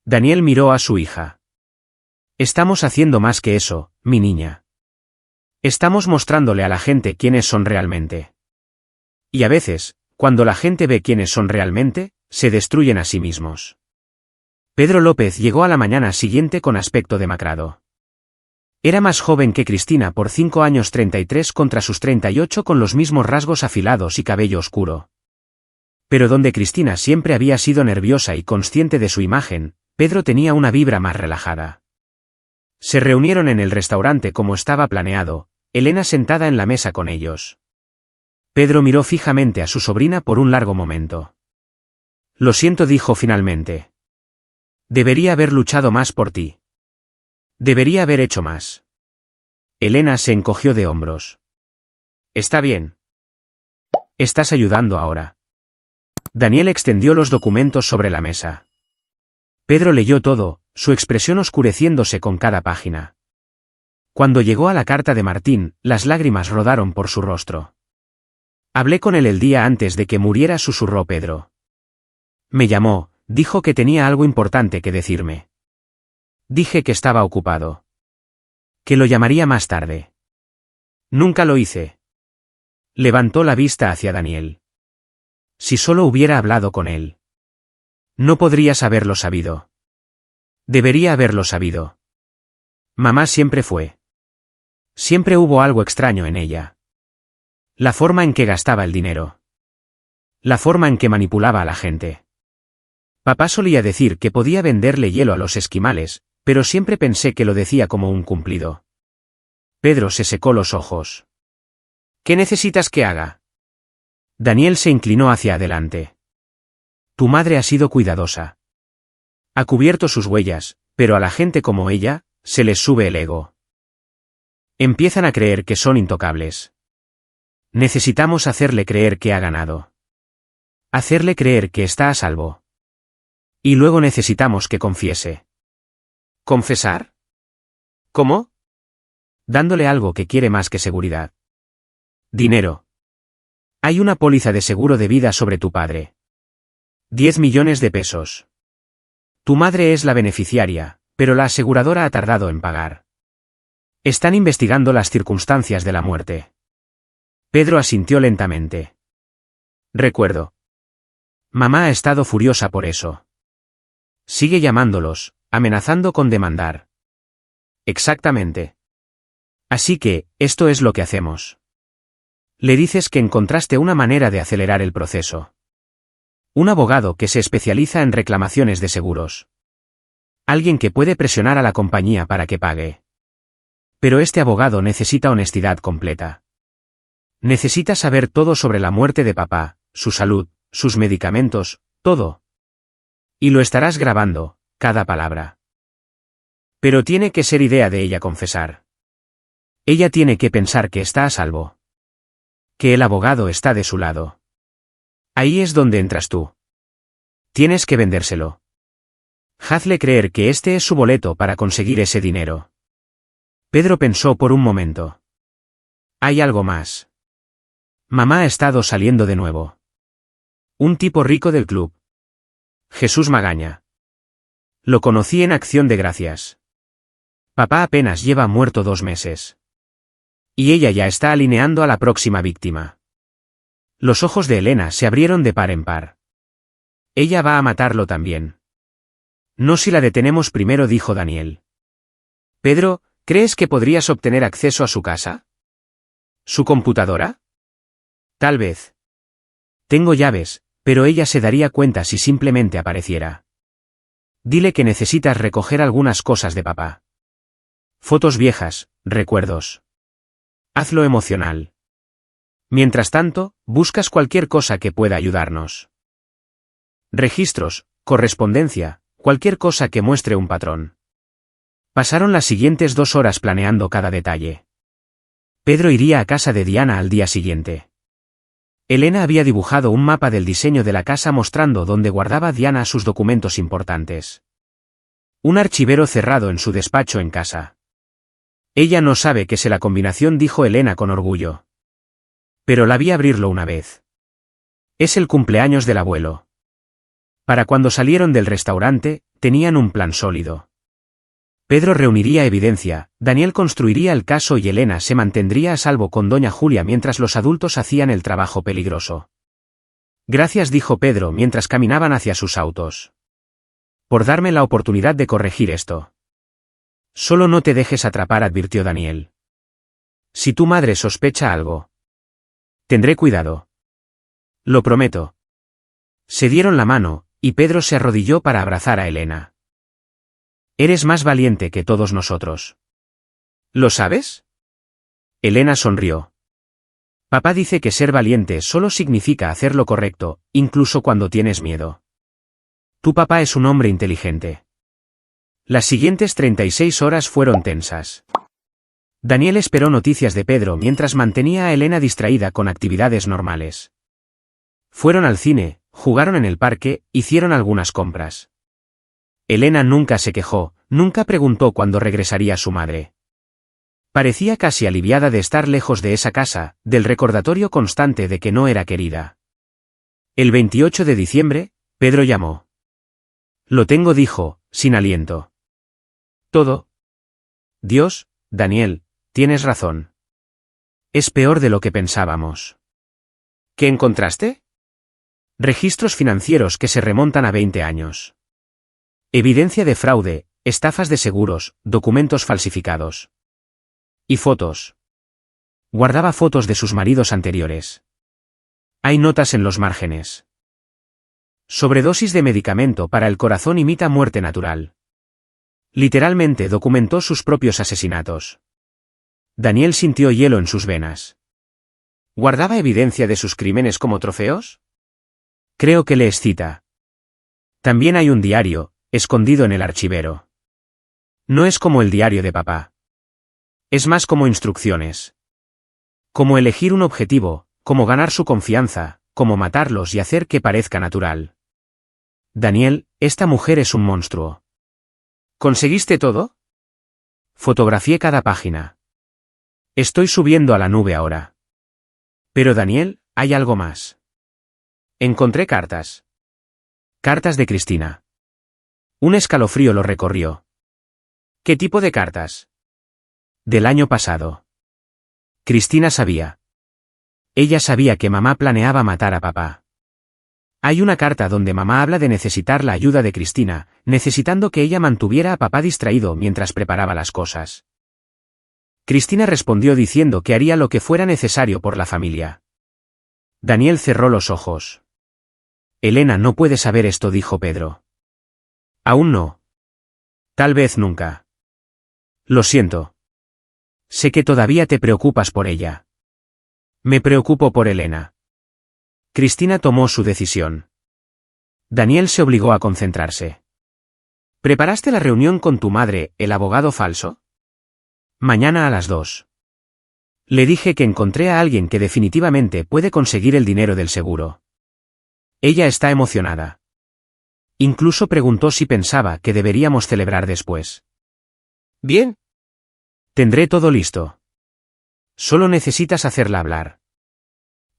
Daniel miró a su hija. Estamos haciendo más que eso, mi niña. Estamos mostrándole a la gente quiénes son realmente. Y a veces, cuando la gente ve quiénes son realmente, se destruyen a sí mismos. Pedro López llegó a la mañana siguiente con aspecto demacrado. Era más joven que Cristina por 5 años, 33 contra sus 38, con los mismos rasgos afilados y cabello oscuro. Pero donde Cristina siempre había sido nerviosa y consciente de su imagen, Pedro tenía una vibra más relajada. Se reunieron en el restaurante como estaba planeado, Elena sentada en la mesa con ellos. Pedro miró fijamente a su sobrina por un largo momento. Lo siento, dijo finalmente. Debería haber luchado más por ti. Debería haber hecho más. Elena se encogió de hombros. Está bien. Estás ayudando ahora. Daniel extendió los documentos sobre la mesa. Pedro leyó todo, su expresión oscureciéndose con cada página. Cuando llegó a la carta de Martín, las lágrimas rodaron por su rostro. Hablé con él el día antes de que muriera, susurró Pedro. Me llamó, dijo que tenía algo importante que decirme. Dije que estaba ocupado. Que lo llamaría más tarde. Nunca lo hice. Levantó la vista hacia Daniel. Si solo hubiera hablado con él. No podrías haberlo sabido. Debería haberlo sabido. Mamá siempre fue. Siempre hubo algo extraño en ella. La forma en que gastaba el dinero. La forma en que manipulaba a la gente. Papá solía decir que podía venderle hielo a los esquimales, pero siempre pensé que lo decía como un cumplido. Pedro se secó los ojos. ¿Qué necesitas que haga? Daniel se inclinó hacia adelante. Tu madre ha sido cuidadosa. Ha cubierto sus huellas, pero a la gente como ella, se les sube el ego. Empiezan a creer que son intocables. Necesitamos hacerle creer que ha ganado. Hacerle creer que está a salvo. Y luego necesitamos que confiese. ¿Confesar? ¿Cómo? Dándole algo que quiere más que seguridad. Dinero. Hay una póliza de seguro de vida sobre tu padre. 10 millones de pesos. Tu madre es la beneficiaria, pero la aseguradora ha tardado en pagar. Están investigando las circunstancias de la muerte. Pedro asintió lentamente. Recuerdo. Mamá ha estado furiosa por eso. Sigue llamándolos, amenazando con demandar. Exactamente. Así que, esto es lo que hacemos. Le dices que encontraste una manera de acelerar el proceso. Un abogado que se especializa en reclamaciones de seguros. Alguien que puede presionar a la compañía para que pague. Pero este abogado necesita honestidad completa. Necesita saber todo sobre la muerte de papá, su salud, sus medicamentos, todo. Y lo estarás grabando, cada palabra. Pero tiene que ser idea de ella confesar. Ella tiene que pensar que está a salvo. Que el abogado está de su lado. Ahí es donde entras tú. Tienes que vendérselo. Hazle creer que este es su boleto para conseguir ese dinero. Pedro pensó por un momento. Hay algo más. Mamá ha estado saliendo de nuevo. Un tipo rico del club. Jesús Magaña. Lo conocí en Acción de Gracias. Papá apenas lleva muerto 2 meses. Y ella ya está alineando a la próxima víctima. Los ojos de Elena se abrieron de par en par. Ella va a matarlo también. No si la detenemos primero, dijo Daniel. Pedro, ¿crees que podrías obtener acceso a su casa? ¿Su computadora? Tal vez. Tengo llaves, pero ella se daría cuenta si simplemente apareciera. Dile que necesitas recoger algunas cosas de papá. Fotos viejas, recuerdos. Hazlo emocional. Mientras tanto, buscas cualquier cosa que pueda ayudarnos. Registros, correspondencia, cualquier cosa que muestre un patrón. Pasaron las siguientes 2 horas planeando cada detalle. Pedro iría a casa de Diana al día siguiente. Elena había dibujado un mapa del diseño de la casa mostrando dónde guardaba Diana sus documentos importantes. Un archivero cerrado en su despacho en casa. Ella no sabe que sé la combinación, dijo Elena con orgullo. Pero la vi abrirlo una vez. Es el cumpleaños del abuelo. Para cuando salieron del restaurante, tenían un plan sólido. Pedro reuniría evidencia, Daniel construiría el caso y Elena se mantendría a salvo con doña Julia mientras los adultos hacían el trabajo peligroso. Gracias, dijo Pedro mientras caminaban hacia sus autos. Por darme la oportunidad de corregir esto. Solo no te dejes atrapar, advirtió Daniel. Si tu madre sospecha algo. Tendré cuidado. Lo prometo. Se dieron la mano, y Pedro se arrodilló para abrazar a Elena. Eres más valiente que todos nosotros. ¿Lo sabes? Elena sonrió. Papá dice que ser valiente solo significa hacer lo correcto, incluso cuando tienes miedo. Tu papá es un hombre inteligente. Las siguientes 36 horas fueron tensas. Daniel esperó noticias de Pedro mientras mantenía a Elena distraída con actividades normales. Fueron al cine, jugaron en el parque, hicieron algunas compras. Elena nunca se quejó, nunca preguntó cuándo regresaría su madre. Parecía casi aliviada de estar lejos de esa casa, del recordatorio constante de que no era querida. El 28 de diciembre, Pedro llamó. Lo tengo, dijo, sin aliento. ¿Todo? Dios, Daniel, tienes razón. Es peor de lo que pensábamos. ¿Qué encontraste? Registros financieros que se remontan a 20 años. Evidencia de fraude, estafas de seguros, documentos falsificados. Y fotos. Guardaba fotos de sus maridos anteriores. Hay notas en los márgenes. Sobredosis de medicamento para el corazón imita muerte natural. Literalmente documentó sus propios asesinatos. Daniel sintió hielo en sus venas. ¿Guardaba evidencia de sus crímenes como trofeos? Creo que le excita. También hay un diario, escondido en el archivero. No es como el diario de papá. Es más como instrucciones. Como elegir un objetivo, como ganar su confianza, como matarlos y hacer que parezca natural. Daniel, esta mujer es un monstruo. ¿Conseguiste todo? Fotografié cada página. Estoy subiendo a la nube ahora. Pero Daniel, hay algo más. Encontré cartas. Cartas de Cristina. Un escalofrío lo recorrió. ¿Qué tipo de cartas? Del año pasado. Cristina sabía. Ella sabía que mamá planeaba matar a papá. Hay una carta donde mamá habla de necesitar la ayuda de Cristina, necesitando que ella mantuviera a papá distraído mientras preparaba las cosas. Cristina respondió diciendo que haría lo que fuera necesario por la familia. Daniel cerró los ojos. Elena no puede saber esto, dijo Pedro. Aún no. Tal vez nunca. Lo siento. Sé que todavía te preocupas por ella. Me preocupo por Elena. Cristina tomó su decisión. Daniel se obligó a concentrarse. ¿Preparaste la reunión con tu madre, el abogado falso? Mañana a las 2. Le dije que encontré a alguien que definitivamente puede conseguir el dinero del seguro. Ella está emocionada. Incluso preguntó si pensaba que deberíamos celebrar después. Bien. Tendré todo listo. Solo necesitas hacerla hablar.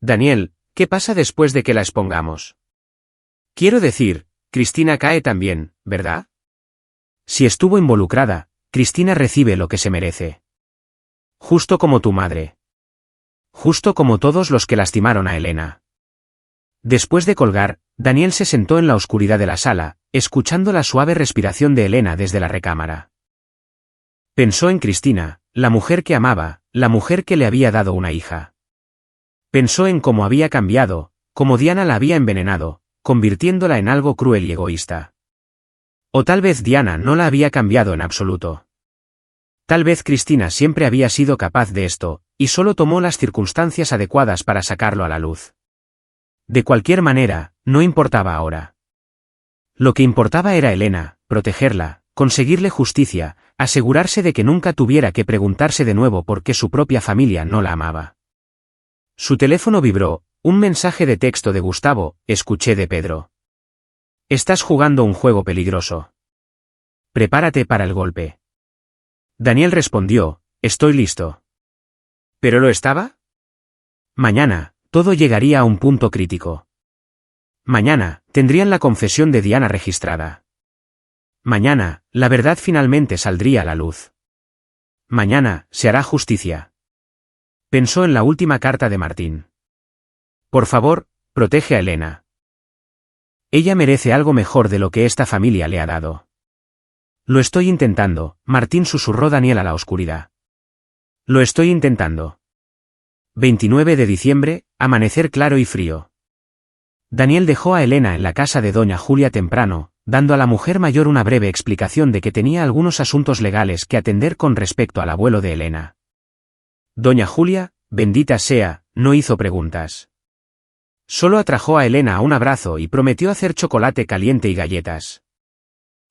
Daniel, ¿qué pasa después de que la expongamos? Quiero decir, Cristina cae también, ¿verdad? Si estuvo involucrada, Cristina recibe lo que se merece. Justo como tu madre. Justo como todos los que lastimaron a Elena. Después de colgar, Daniel se sentó en la oscuridad de la sala, escuchando la suave respiración de Elena desde la recámara. Pensó en Cristina, la mujer que amaba, la mujer que le había dado una hija. Pensó en cómo había cambiado, cómo Diana la había envenenado, convirtiéndola en algo cruel y egoísta. O tal vez Diana no la había cambiado en absoluto. Tal vez Cristina siempre había sido capaz de esto, y solo tomó las circunstancias adecuadas para sacarlo a la luz. De cualquier manera, no importaba ahora. Lo que importaba era Elena, protegerla, conseguirle justicia, asegurarse de que nunca tuviera que preguntarse de nuevo por qué su propia familia no la amaba. Su teléfono vibró, un mensaje de texto de Gustavo, escuché de Pedro. Estás jugando un juego peligroso. Prepárate para el golpe. Daniel respondió, estoy listo. ¿Pero lo estaba? Mañana, todo llegaría a un punto crítico. Mañana, tendrían la confesión de Diana registrada. Mañana, la verdad finalmente saldría a la luz. Mañana, se hará justicia. Pensó en la última carta de Martín. Por favor, protege a Elena. Ella merece algo mejor de lo que esta familia le ha dado. Lo estoy intentando, Martín susurró Daniel a la oscuridad. Lo estoy intentando. 29 de diciembre, amanecer claro y frío. Daniel dejó a Elena en la casa de doña Julia temprano, dando a la mujer mayor una breve explicación de que tenía algunos asuntos legales que atender con respecto al abuelo de Elena. Doña Julia, bendita sea, no hizo preguntas. Solo atrajo a Elena a un abrazo y prometió hacer chocolate caliente y galletas.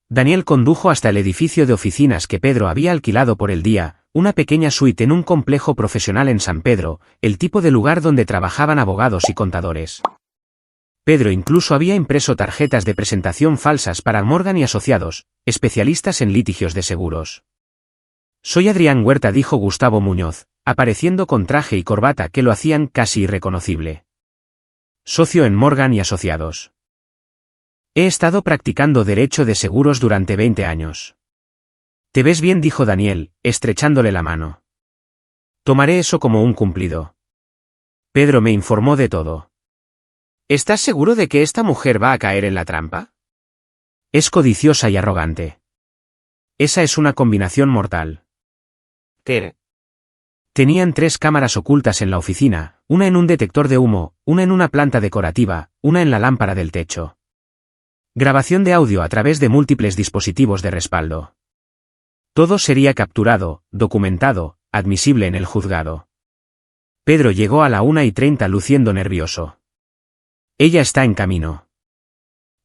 Daniel condujo hasta el edificio de oficinas que Pedro había alquilado por el día, una pequeña suite en un complejo profesional en San Pedro, el tipo de lugar donde trabajaban abogados y contadores. Pedro incluso había impreso tarjetas de presentación falsas para Morgan y Asociados, especialistas en litigios de seguros. «Soy Adrián Huerta», dijo Gustavo Muñoz, apareciendo con traje y corbata que lo hacían casi irreconocible. «Socio en Morgan y Asociados. He estado practicando derecho de seguros durante 20 años. «Te ves bien», dijo Daniel, estrechándole la mano. «Tomaré eso como un cumplido». Pedro me informó de todo. «¿Estás seguro de que esta mujer va a caer en la trampa?» «Es codiciosa y arrogante. Esa es una combinación mortal». Tenían 3 cámaras ocultas en la oficina, una en un detector de humo, una en una planta decorativa, una en la lámpara del techo. Grabación de audio a través de múltiples dispositivos de respaldo. Todo sería capturado, documentado, admisible en el juzgado. Pedro llegó a la 1:30 luciendo nervioso. «Ella está en camino.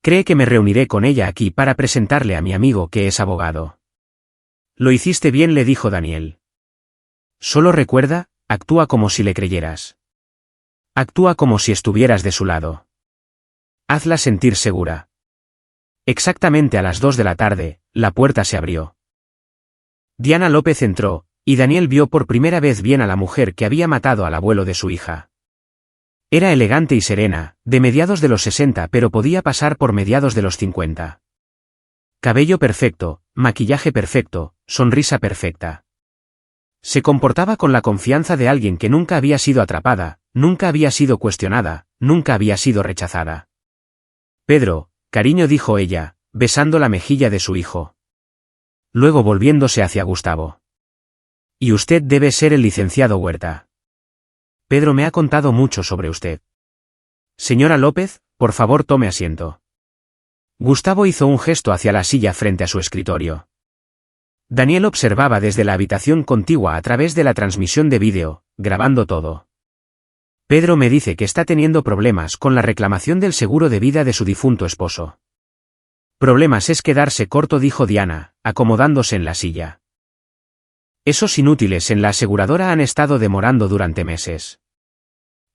Cree que me reuniré con ella aquí para presentarle a mi amigo que es abogado». «Lo hiciste bien», le dijo Daniel. «Solo recuerda, actúa como si le creyeras. Actúa como si estuvieras de su lado. Hazla sentir segura». Exactamente a las 2 de la tarde, la puerta se abrió. Diana López entró, y Daniel vio por primera vez bien a la mujer que había matado al abuelo de su hija. Era elegante y serena, de mediados de los 60 pero podía pasar por mediados de los 50. Cabello perfecto, maquillaje perfecto, sonrisa perfecta. Se comportaba con la confianza de alguien que nunca había sido atrapada, nunca había sido cuestionada, nunca había sido rechazada. «Pedro, cariño», dijo ella, besando la mejilla de su hijo. Luego volviéndose hacia Gustavo. «Y usted debe ser el licenciado Huerta. Pedro me ha contado mucho sobre usted. Señora López, por favor tome asiento». Gustavo hizo un gesto hacia la silla frente a su escritorio. Daniel observaba desde la habitación contigua a través de la transmisión de vídeo, grabando todo. «Pedro me dice que está teniendo problemas con la reclamación del seguro de vida de su difunto esposo». «Problemas es quedarse corto», dijo Diana, acomodándose en la silla. «Esos inútiles en la aseguradora han estado demorando durante meses.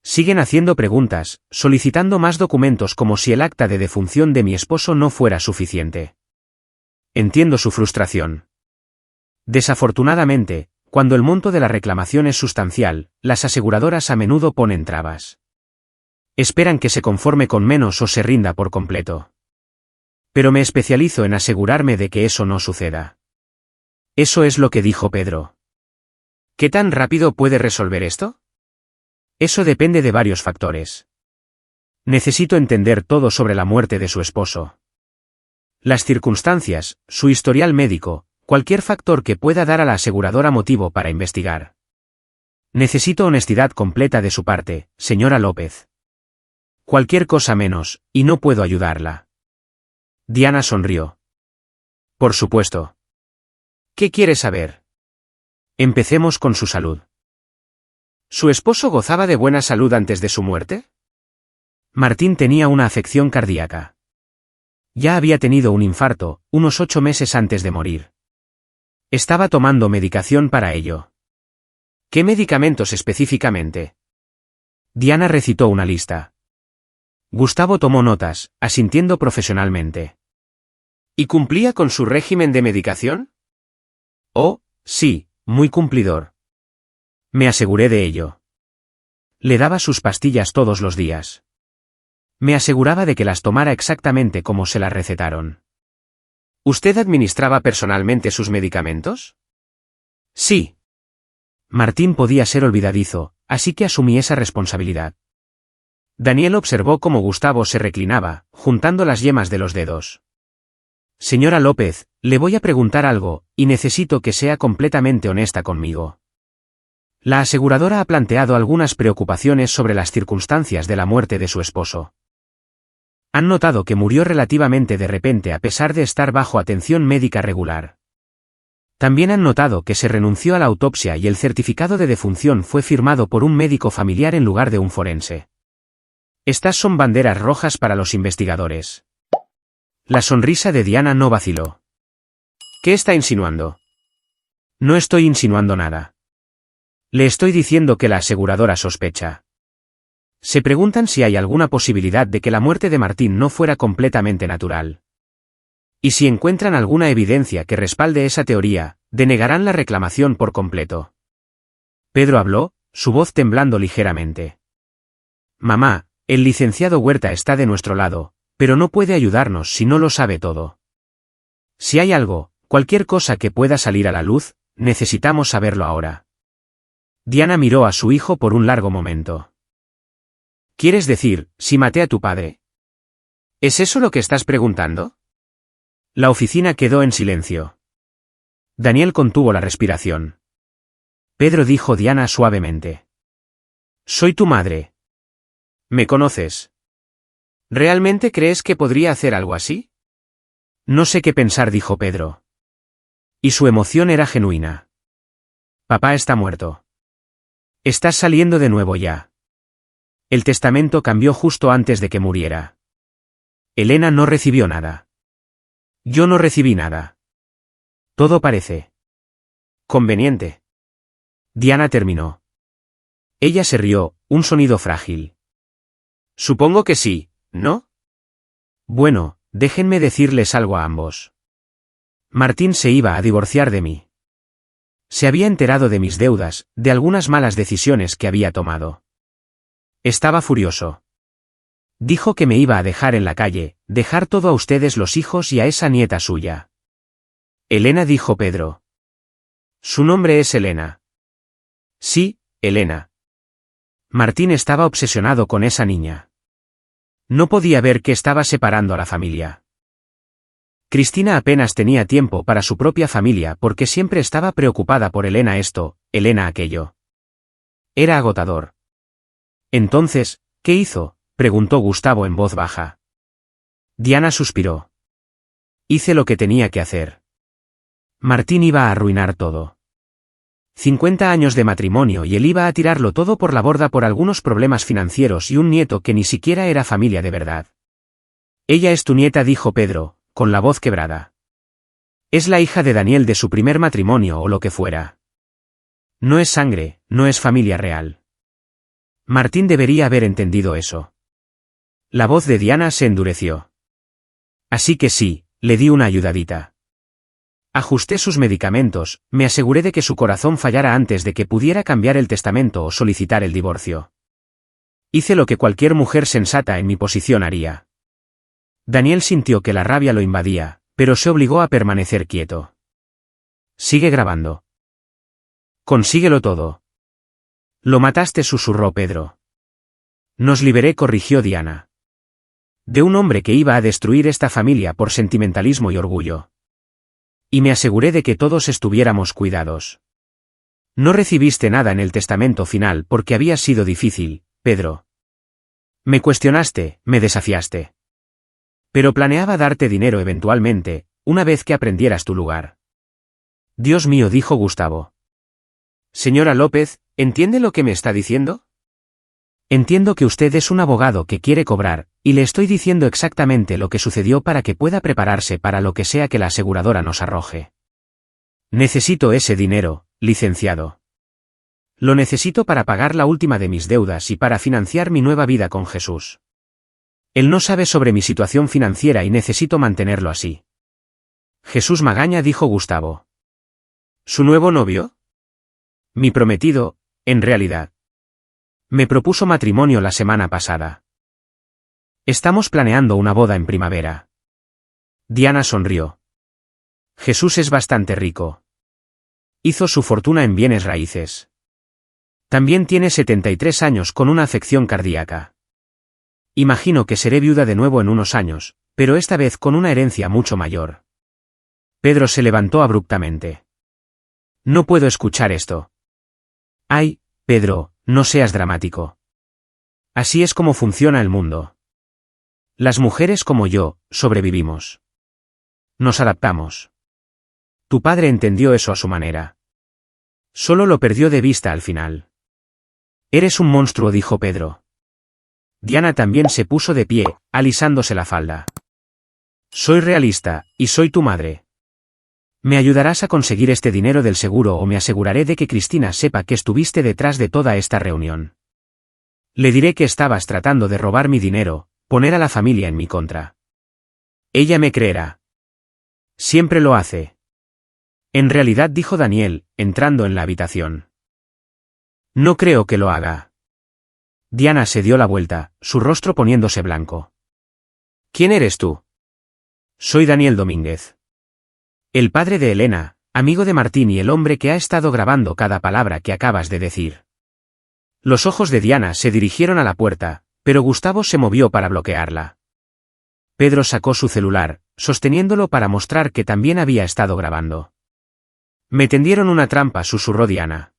Siguen haciendo preguntas, solicitando más documentos como si el acta de defunción de mi esposo no fuera suficiente. Entiendo su frustración. Desafortunadamente, cuando el monto de la reclamación es sustancial, las aseguradoras a menudo ponen trabas. Esperan que se conforme con menos o se rinda por completo. Pero me especializo en asegurarme de que eso no suceda». Eso es lo que dijo Pedro. «¿Qué tan rápido puede resolver esto?» «Eso depende de varios factores. Necesito entender todo sobre la muerte de su esposo. Las circunstancias, su historial médico, cualquier factor que pueda dar a la aseguradora motivo para investigar. Necesito honestidad completa de su parte, señora López. Cualquier cosa menos, y no puedo ayudarla». Diana sonrió. «Por supuesto. ¿Qué quiere saber?» «Empecemos con su salud». «¿Su esposo gozaba de buena salud antes de su muerte?» Martín tenía una afección cardíaca. Ya había tenido un infarto, unos 8 meses antes de morir. Estaba tomando medicación para ello. «¿Qué medicamentos específicamente?» Diana recitó una lista. Gustavo tomó notas, asintiendo profesionalmente. «¿Y cumplía con su régimen de medicación?» «Oh, sí, muy cumplidor. Me aseguré de ello. Le daba sus pastillas todos los días. Me aseguraba de que las tomara exactamente como se las recetaron». «¿Usted administraba personalmente sus medicamentos?» «Sí». Martín podía ser olvidadizo, así que asumí esa responsabilidad. Daniel observó cómo Gustavo se reclinaba, juntando las yemas de los dedos. «Señora López, le voy a preguntar algo, y necesito que sea completamente honesta conmigo. La aseguradora ha planteado algunas preocupaciones sobre las circunstancias de la muerte de su esposo. Han notado que murió relativamente de repente a pesar de estar bajo atención médica regular. También han notado que se renunció a la autopsia y el certificado de defunción fue firmado por un médico familiar en lugar de un forense. Estas son banderas rojas para los investigadores. La sonrisa de Diana no vaciló. ¿Qué está insinuando? No estoy insinuando nada. Le estoy diciendo que la aseguradora sospecha. Se preguntan si hay alguna posibilidad de que la muerte de Martín no fuera completamente natural. Y si encuentran alguna evidencia que respalde esa teoría, denegarán la reclamación por completo. Pedro habló, su voz temblando ligeramente. Mamá, el licenciado Huerta está de nuestro lado, pero no puede ayudarnos si no lo sabe todo. Si hay algo, cualquier cosa que pueda salir a la luz, necesitamos saberlo ahora. Diana miró a su hijo por un largo momento. ¿Quieres decir, si maté a tu padre? ¿Es eso lo que estás preguntando? La oficina quedó en silencio. Daniel contuvo la respiración. Pedro dijo Diana suavemente. Soy tu madre. ¿Me conoces? ¿Realmente crees que podría hacer algo así? No sé qué pensar, dijo Pedro. Y su emoción era genuina. Papá está muerto. Estás saliendo de nuevo ya. El testamento cambió justo antes de que muriera. Elena no recibió nada. Yo no recibí nada. Todo parece conveniente. Diana terminó. Ella se rió, un sonido frágil. Supongo que sí, ¿no? Bueno, déjenme decirles algo a ambos. Martín se iba a divorciar de mí. Se había enterado de mis deudas, de algunas malas decisiones que había tomado. Estaba furioso. Dijo que me iba a dejar en la calle, dejar todo a ustedes los hijos y a esa nieta suya. Elena, dijo Pedro. Su nombre es Elena. Sí, Elena. Martín estaba obsesionado con esa niña. No podía ver que estaba separando a la familia. Cristina apenas tenía tiempo para su propia familia porque siempre estaba preocupada por Elena esto, Elena aquello. Era agotador. Entonces, ¿qué hizo?, preguntó Gustavo en voz baja. Diana suspiró. Hice lo que tenía que hacer. Martín iba a arruinar todo. 50 años de matrimonio y él iba a tirarlo todo por la borda por algunos problemas financieros y un nieto que ni siquiera era familia de verdad. Ella es tu nieta, dijo Pedro, con la voz quebrada. Es la hija de Daniel de su primer matrimonio o lo que fuera. No es sangre, no es familia real. Martín debería haber entendido eso. La voz de Diana se endureció. Así que sí, le di una ayudadita. Ajusté sus medicamentos, me aseguré de que su corazón fallara antes de que pudiera cambiar el testamento o solicitar el divorcio. Hice lo que cualquier mujer sensata en mi posición haría. Daniel sintió que la rabia lo invadía, pero se obligó a permanecer quieto. Sigue grabando. Consíguelo todo. Lo mataste, susurró Pedro. Nos liberé, corrigió Diana. De un hombre que iba a destruir esta familia por sentimentalismo y orgullo. Y me aseguré de que todos estuviéramos cuidados. No recibiste nada en el testamento final porque había sido difícil, Pedro. Me cuestionaste, me desafiaste. Pero planeaba darte dinero eventualmente, una vez que aprendieras tu lugar. Dios mío, dijo Gustavo. Señora López, ¿entiende lo que me está diciendo? Entiendo que usted es un abogado que quiere cobrar, y le estoy diciendo exactamente lo que sucedió para que pueda prepararse para lo que sea que la aseguradora nos arroje. Necesito ese dinero, licenciado. Lo necesito para pagar la última de mis deudas y para financiar mi nueva vida con Jesús. Él no sabe sobre mi situación financiera y necesito mantenerlo así. Jesús Magaña, dijo Gustavo. ¿Su nuevo novio? Mi prometido, en realidad. Me propuso matrimonio la semana pasada. Estamos planeando una boda en primavera. Diana sonrió. Jesús es bastante rico. Hizo su fortuna en bienes raíces. También tiene 73 años con una afección cardíaca. Imagino que seré viuda de nuevo en unos años, pero esta vez con una herencia mucho mayor. Pedro se levantó abruptamente. No puedo escuchar esto. Ay, Pedro, no seas dramático. Así es como funciona el mundo. Las mujeres como yo, sobrevivimos. Nos adaptamos. Tu padre entendió eso a su manera. Solo lo perdió de vista al final. Eres un monstruo, dijo Pedro. Diana también se puso de pie, alisándose la falda. Soy realista, y soy tu madre. ¿Me ayudarás a conseguir este dinero del seguro o me aseguraré de que Cristina sepa que estuviste detrás de toda esta reunión? Le diré que estabas tratando de robar mi dinero, poner a la familia en mi contra. Ella me creerá. Siempre lo hace. En realidad, dijo Daniel, entrando en la habitación. No creo que lo haga. Diana se dio la vuelta, su rostro poniéndose blanco. ¿Quién eres tú? Soy Daniel Domínguez. El padre de Elena, amigo de Martín y el hombre que ha estado grabando cada palabra que acabas de decir. Los ojos de Diana se dirigieron a la puerta, pero Gustavo se movió para bloquearla. Pedro sacó su celular, sosteniéndolo para mostrar que también había estado grabando. Me tendieron una trampa, susurró Diana.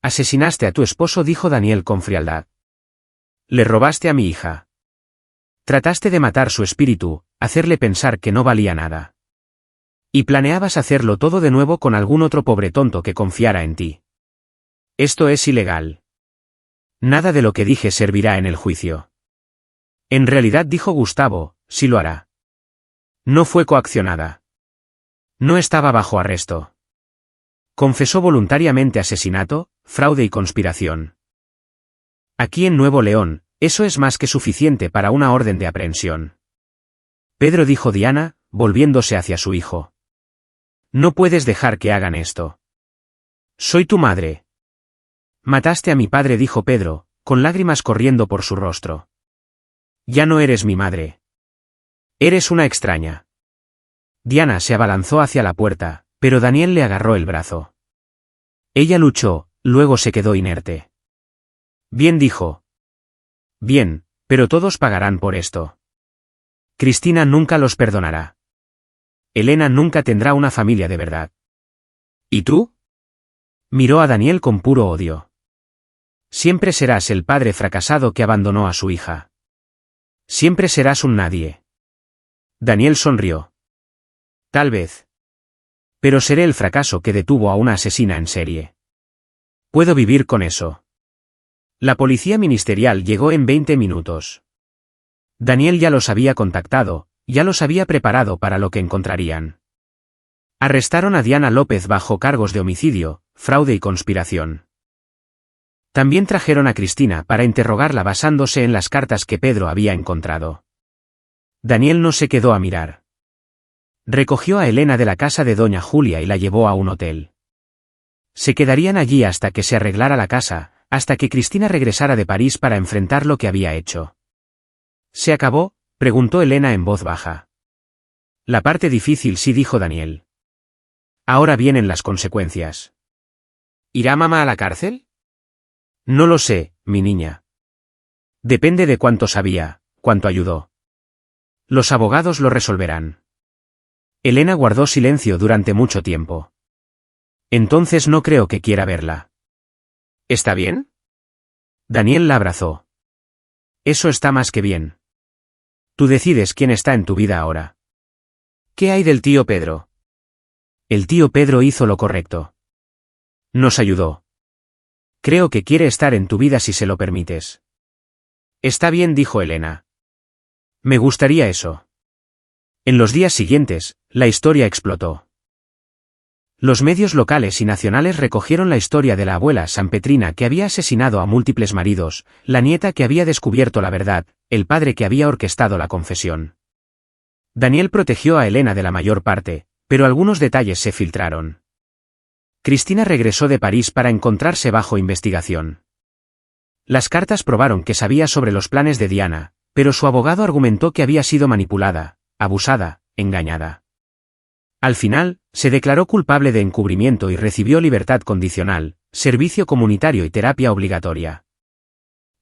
Asesinaste a tu esposo, dijo Daniel con frialdad. Le robaste a mi hija. Trataste de matar su espíritu, hacerle pensar que no valía nada. Y planeabas hacerlo todo de nuevo con algún otro pobre tonto que confiara en ti. Esto es ilegal. Nada de lo que dije servirá en el juicio. En realidad, dijo Gustavo, sí lo hará. No fue coaccionada. No estaba bajo arresto. Confesó voluntariamente asesinato, fraude y conspiración. Aquí en Nuevo León, eso es más que suficiente para una orden de aprehensión. Pedro, dijo Diana, volviéndose hacia su hijo. No puedes dejar que hagan esto. Soy tu madre. Mataste a mi padre, dijo Pedro, con lágrimas corriendo por su rostro. Ya no eres mi madre. Eres una extraña. Diana se abalanzó hacia la puerta, pero Daniel le agarró el brazo. Ella luchó, luego se quedó inerte. Bien, dijo. Bien, pero todos pagarán por esto. Cristina nunca los perdonará. Elena nunca tendrá una familia de verdad. ¿Y tú? Miró a Daniel con puro odio. Siempre serás el padre fracasado que abandonó a su hija. Siempre serás un nadie. Daniel sonrió. Tal vez. Pero seré el fracaso que detuvo a una asesina en serie. Puedo vivir con eso. La policía ministerial llegó en 20 minutos. Daniel ya los había contactado, ya los había preparado para lo que encontrarían. Arrestaron a Diana López bajo cargos de homicidio, fraude y conspiración. También trajeron a Cristina para interrogarla basándose en las cartas que Pedro había encontrado. Daniel no se quedó a mirar. Recogió a Elena de la casa de doña Julia y la llevó a un hotel. Se quedarían allí hasta que se arreglara la casa, hasta que Cristina regresara de París para enfrentar lo que había hecho. ¿Se acabó?, preguntó Elena en voz baja. La parte difícil, sí, dijo Daniel. Ahora vienen las consecuencias. ¿Irá mamá a la cárcel? No lo sé, mi niña. Depende de cuánto sabía, cuánto ayudó. Los abogados lo resolverán. Elena guardó silencio durante mucho tiempo. Entonces no creo que quiera verla. ¿Está bien? Daniel la abrazó. Eso está más que bien. Tú decides quién está en tu vida ahora. ¿Qué hay del tío Pedro? El tío Pedro hizo lo correcto. Nos ayudó. Creo que quiere estar en tu vida si se lo permites. Está bien, dijo Elena. Me gustaría eso. En los días siguientes, la historia explotó. Los medios locales y nacionales recogieron la historia de la abuela sanpetrina que había asesinado a múltiples maridos, la nieta que había descubierto la verdad, el padre que había orquestado la confesión. Daniel protegió a Elena de la mayor parte, pero algunos detalles se filtraron. Cristina regresó de París para encontrarse bajo investigación. Las cartas probaron que sabía sobre los planes de Diana, pero su abogado argumentó que había sido manipulada, abusada, engañada. Al final, se declaró culpable de encubrimiento y recibió libertad condicional, servicio comunitario y terapia obligatoria.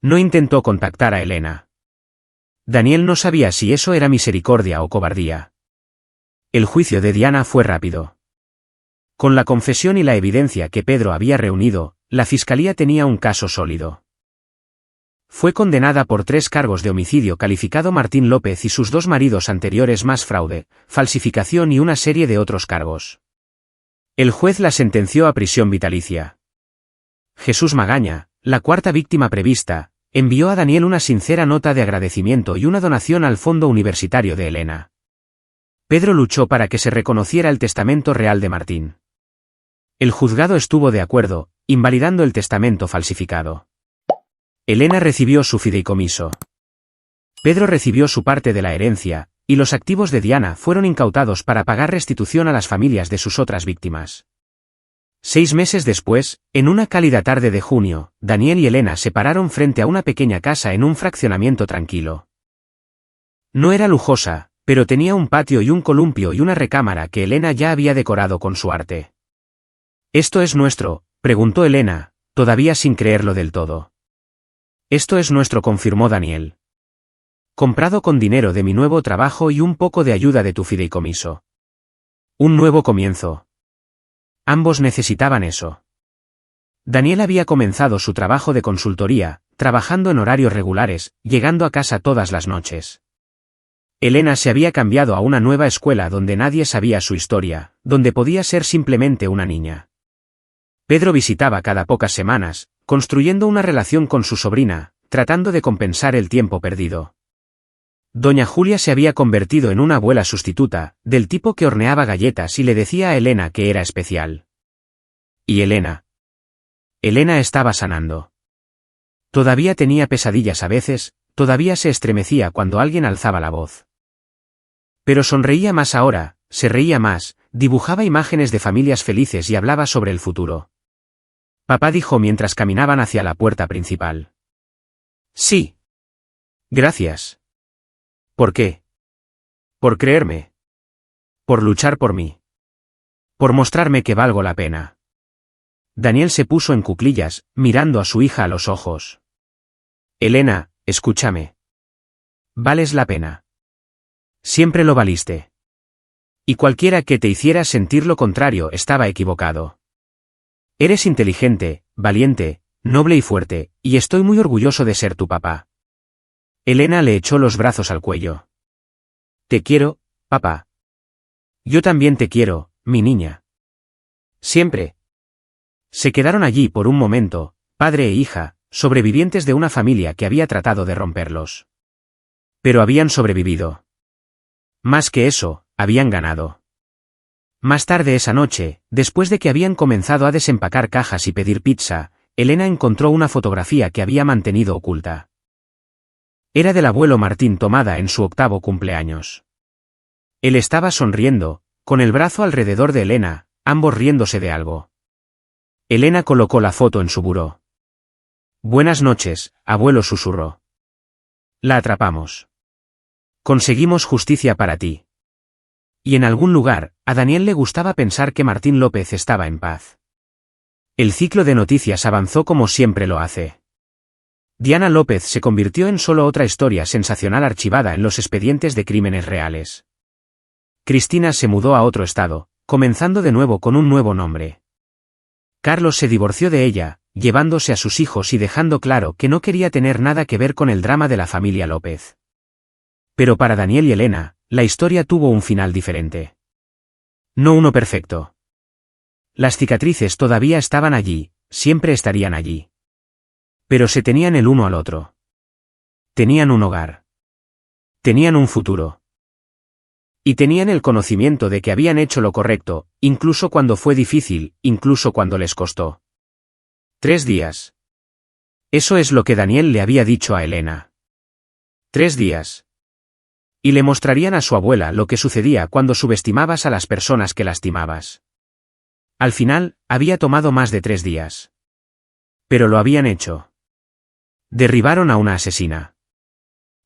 No intentó contactar a Elena. Daniel no sabía si eso era misericordia o cobardía. El juicio de Diana fue rápido. Con la confesión y la evidencia que Pedro había reunido, la fiscalía tenía un caso sólido. Fue condenada por 3 cargos de homicidio calificado Martín López y sus 2 maridos anteriores más fraude, falsificación y una serie de otros cargos. El juez la sentenció a prisión vitalicia. Jesús Magaña, la 4ª víctima prevista, envió a Daniel una sincera nota de agradecimiento y una donación al Fondo Universitario de Elena. Pedro luchó para que se reconociera el testamento real de Martín. El juzgado estuvo de acuerdo, invalidando el testamento falsificado. Elena recibió su fideicomiso. Pedro recibió su parte de la herencia, y los activos de Diana fueron incautados para pagar restitución a las familias de sus otras víctimas. 6 meses después, en una cálida tarde de junio, Daniel y Elena se pararon frente a una pequeña casa en un fraccionamiento tranquilo. No era lujosa, pero tenía un patio y un columpio y una recámara que Elena ya había decorado con su arte. «¿Esto es nuestro?», preguntó Elena, todavía sin creerlo del todo. «Esto es nuestro», confirmó Daniel. «Comprado con dinero de mi nuevo trabajo y un poco de ayuda de tu fideicomiso. Un nuevo comienzo». Ambos necesitaban eso. Daniel había comenzado su trabajo de consultoría, trabajando en horarios regulares, llegando a casa todas las noches. Elena se había cambiado a una nueva escuela donde nadie sabía su historia, donde podía ser simplemente una niña. Pedro visitaba cada pocas semanas, construyendo una relación con su sobrina, tratando de compensar el tiempo perdido. Doña Julia se había convertido en una abuela sustituta, del tipo que horneaba galletas y le decía a Elena que era especial. ¿Y Elena? Elena estaba sanando. Todavía tenía pesadillas a veces, todavía se estremecía cuando alguien alzaba la voz. Pero sonreía más ahora, se reía más, dibujaba imágenes de familias felices y hablaba sobre el futuro. Papá dijo mientras caminaban hacia la puerta principal. Sí. Gracias. ¿Por qué? Por creerme. Por luchar por mí. Por mostrarme que valgo la pena. Daniel se puso en cuclillas, mirando a su hija a los ojos. Elena, escúchame. Vales la pena. Siempre lo valiste. Y cualquiera que te hiciera sentir lo contrario estaba equivocado. Eres inteligente, valiente, noble y fuerte, y estoy muy orgulloso de ser tu papá. Elena le echó los brazos al cuello. Te quiero, papá. Yo también te quiero, mi niña. Siempre. Se quedaron allí por un momento, padre e hija, sobrevivientes de una familia que había tratado de romperlos. Pero habían sobrevivido. Más que eso, habían ganado. Más tarde esa noche, después de que habían comenzado a desempacar cajas y pedir pizza, Elena encontró una fotografía que había mantenido oculta. Era del abuelo Martín tomada en su 8º cumpleaños. Él estaba sonriendo, con el brazo alrededor de Elena, ambos riéndose de algo. Elena colocó la foto en su buró. Buenas noches, abuelo, susurró. La atrapamos. Conseguimos justicia para ti. Y en algún lugar, a Daniel le gustaba pensar que Martín López estaba en paz. El ciclo de noticias avanzó como siempre lo hace. Diana López se convirtió en solo otra historia sensacional archivada en los expedientes de crímenes reales. Cristina se mudó a otro estado, comenzando de nuevo con un nuevo nombre. Carlos se divorció de ella, llevándose a sus hijos y dejando claro que no quería tener nada que ver con el drama de la familia López. Pero para Daniel y Elena, la historia tuvo un final diferente. No uno perfecto. Las cicatrices todavía estaban allí, siempre estarían allí. Pero se tenían el uno al otro. Tenían un hogar. Tenían un futuro. Y tenían el conocimiento de que habían hecho lo correcto, incluso cuando fue difícil, incluso cuando les costó. 3 días. Eso es lo que Daniel le había dicho a Elena. 3 días. Y le mostrarían a su abuela lo que sucedía cuando subestimabas a las personas que lastimabas. Al final, había tomado más de 3 días. Pero lo habían hecho. Derribaron a una asesina.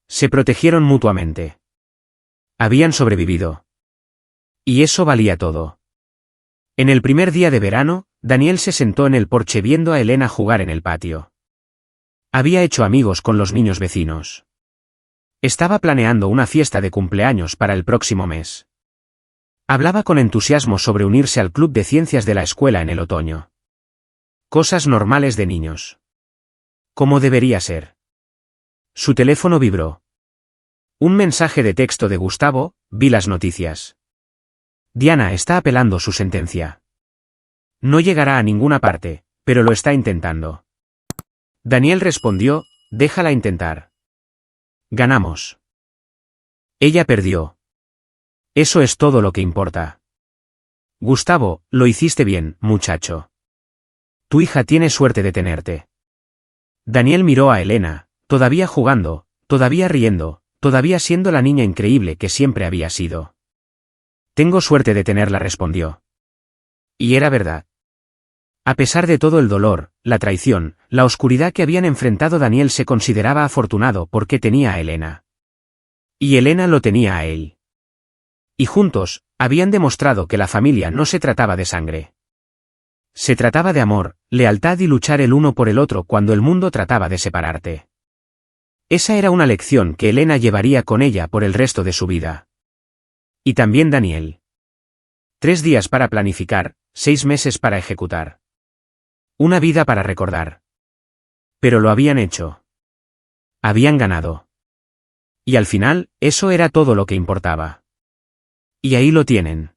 Se protegieron mutuamente. Habían sobrevivido. Y eso valía todo. En el primer día de verano, Daniel se sentó en el porche viendo a Elena jugar en el patio. Había hecho amigos con los niños vecinos. Estaba planeando una fiesta de cumpleaños para el próximo mes. Hablaba con entusiasmo sobre unirse al club de ciencias de la escuela en el otoño. Cosas normales de niños. Como debería ser. Su teléfono vibró. Un mensaje de texto de Gustavo, vi las noticias. Diana está apelando su sentencia. No llegará a ninguna parte, pero lo está intentando. Daniel respondió, déjala intentar. Ganamos. Ella perdió. Eso es todo lo que importa. Gustavo, lo hiciste bien, muchacho. Tu hija tiene suerte de tenerte. Daniel miró a Elena, todavía jugando, todavía riendo, todavía siendo la niña increíble que siempre había sido. Tengo suerte de tenerla, respondió. Y era verdad. A pesar de todo el dolor, la traición, la oscuridad que habían enfrentado, Daniel se consideraba afortunado porque tenía a Elena. Y Elena lo tenía a él. Y juntos, habían demostrado que la familia no se trataba de sangre. Se trataba de amor, lealtad y luchar el uno por el otro cuando el mundo trataba de separarte. Esa era una lección que Elena llevaría con ella por el resto de su vida. Y también Daniel. 3 días para planificar, 6 meses para ejecutar. Una vida para recordar. Pero lo habían hecho. Habían ganado. Y al final, eso era todo lo que importaba. Y ahí lo tienen.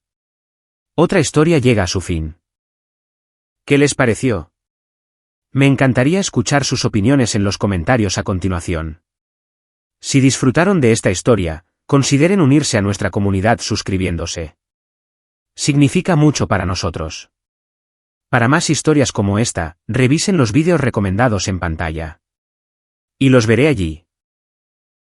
Otra historia llega a su fin. ¿Qué les pareció? Me encantaría escuchar sus opiniones en los comentarios a continuación. Si disfrutaron de esta historia, consideren unirse a nuestra comunidad suscribiéndose. Significa mucho para nosotros. Para más historias como esta, revisen los vídeos recomendados en pantalla. Y los veré allí.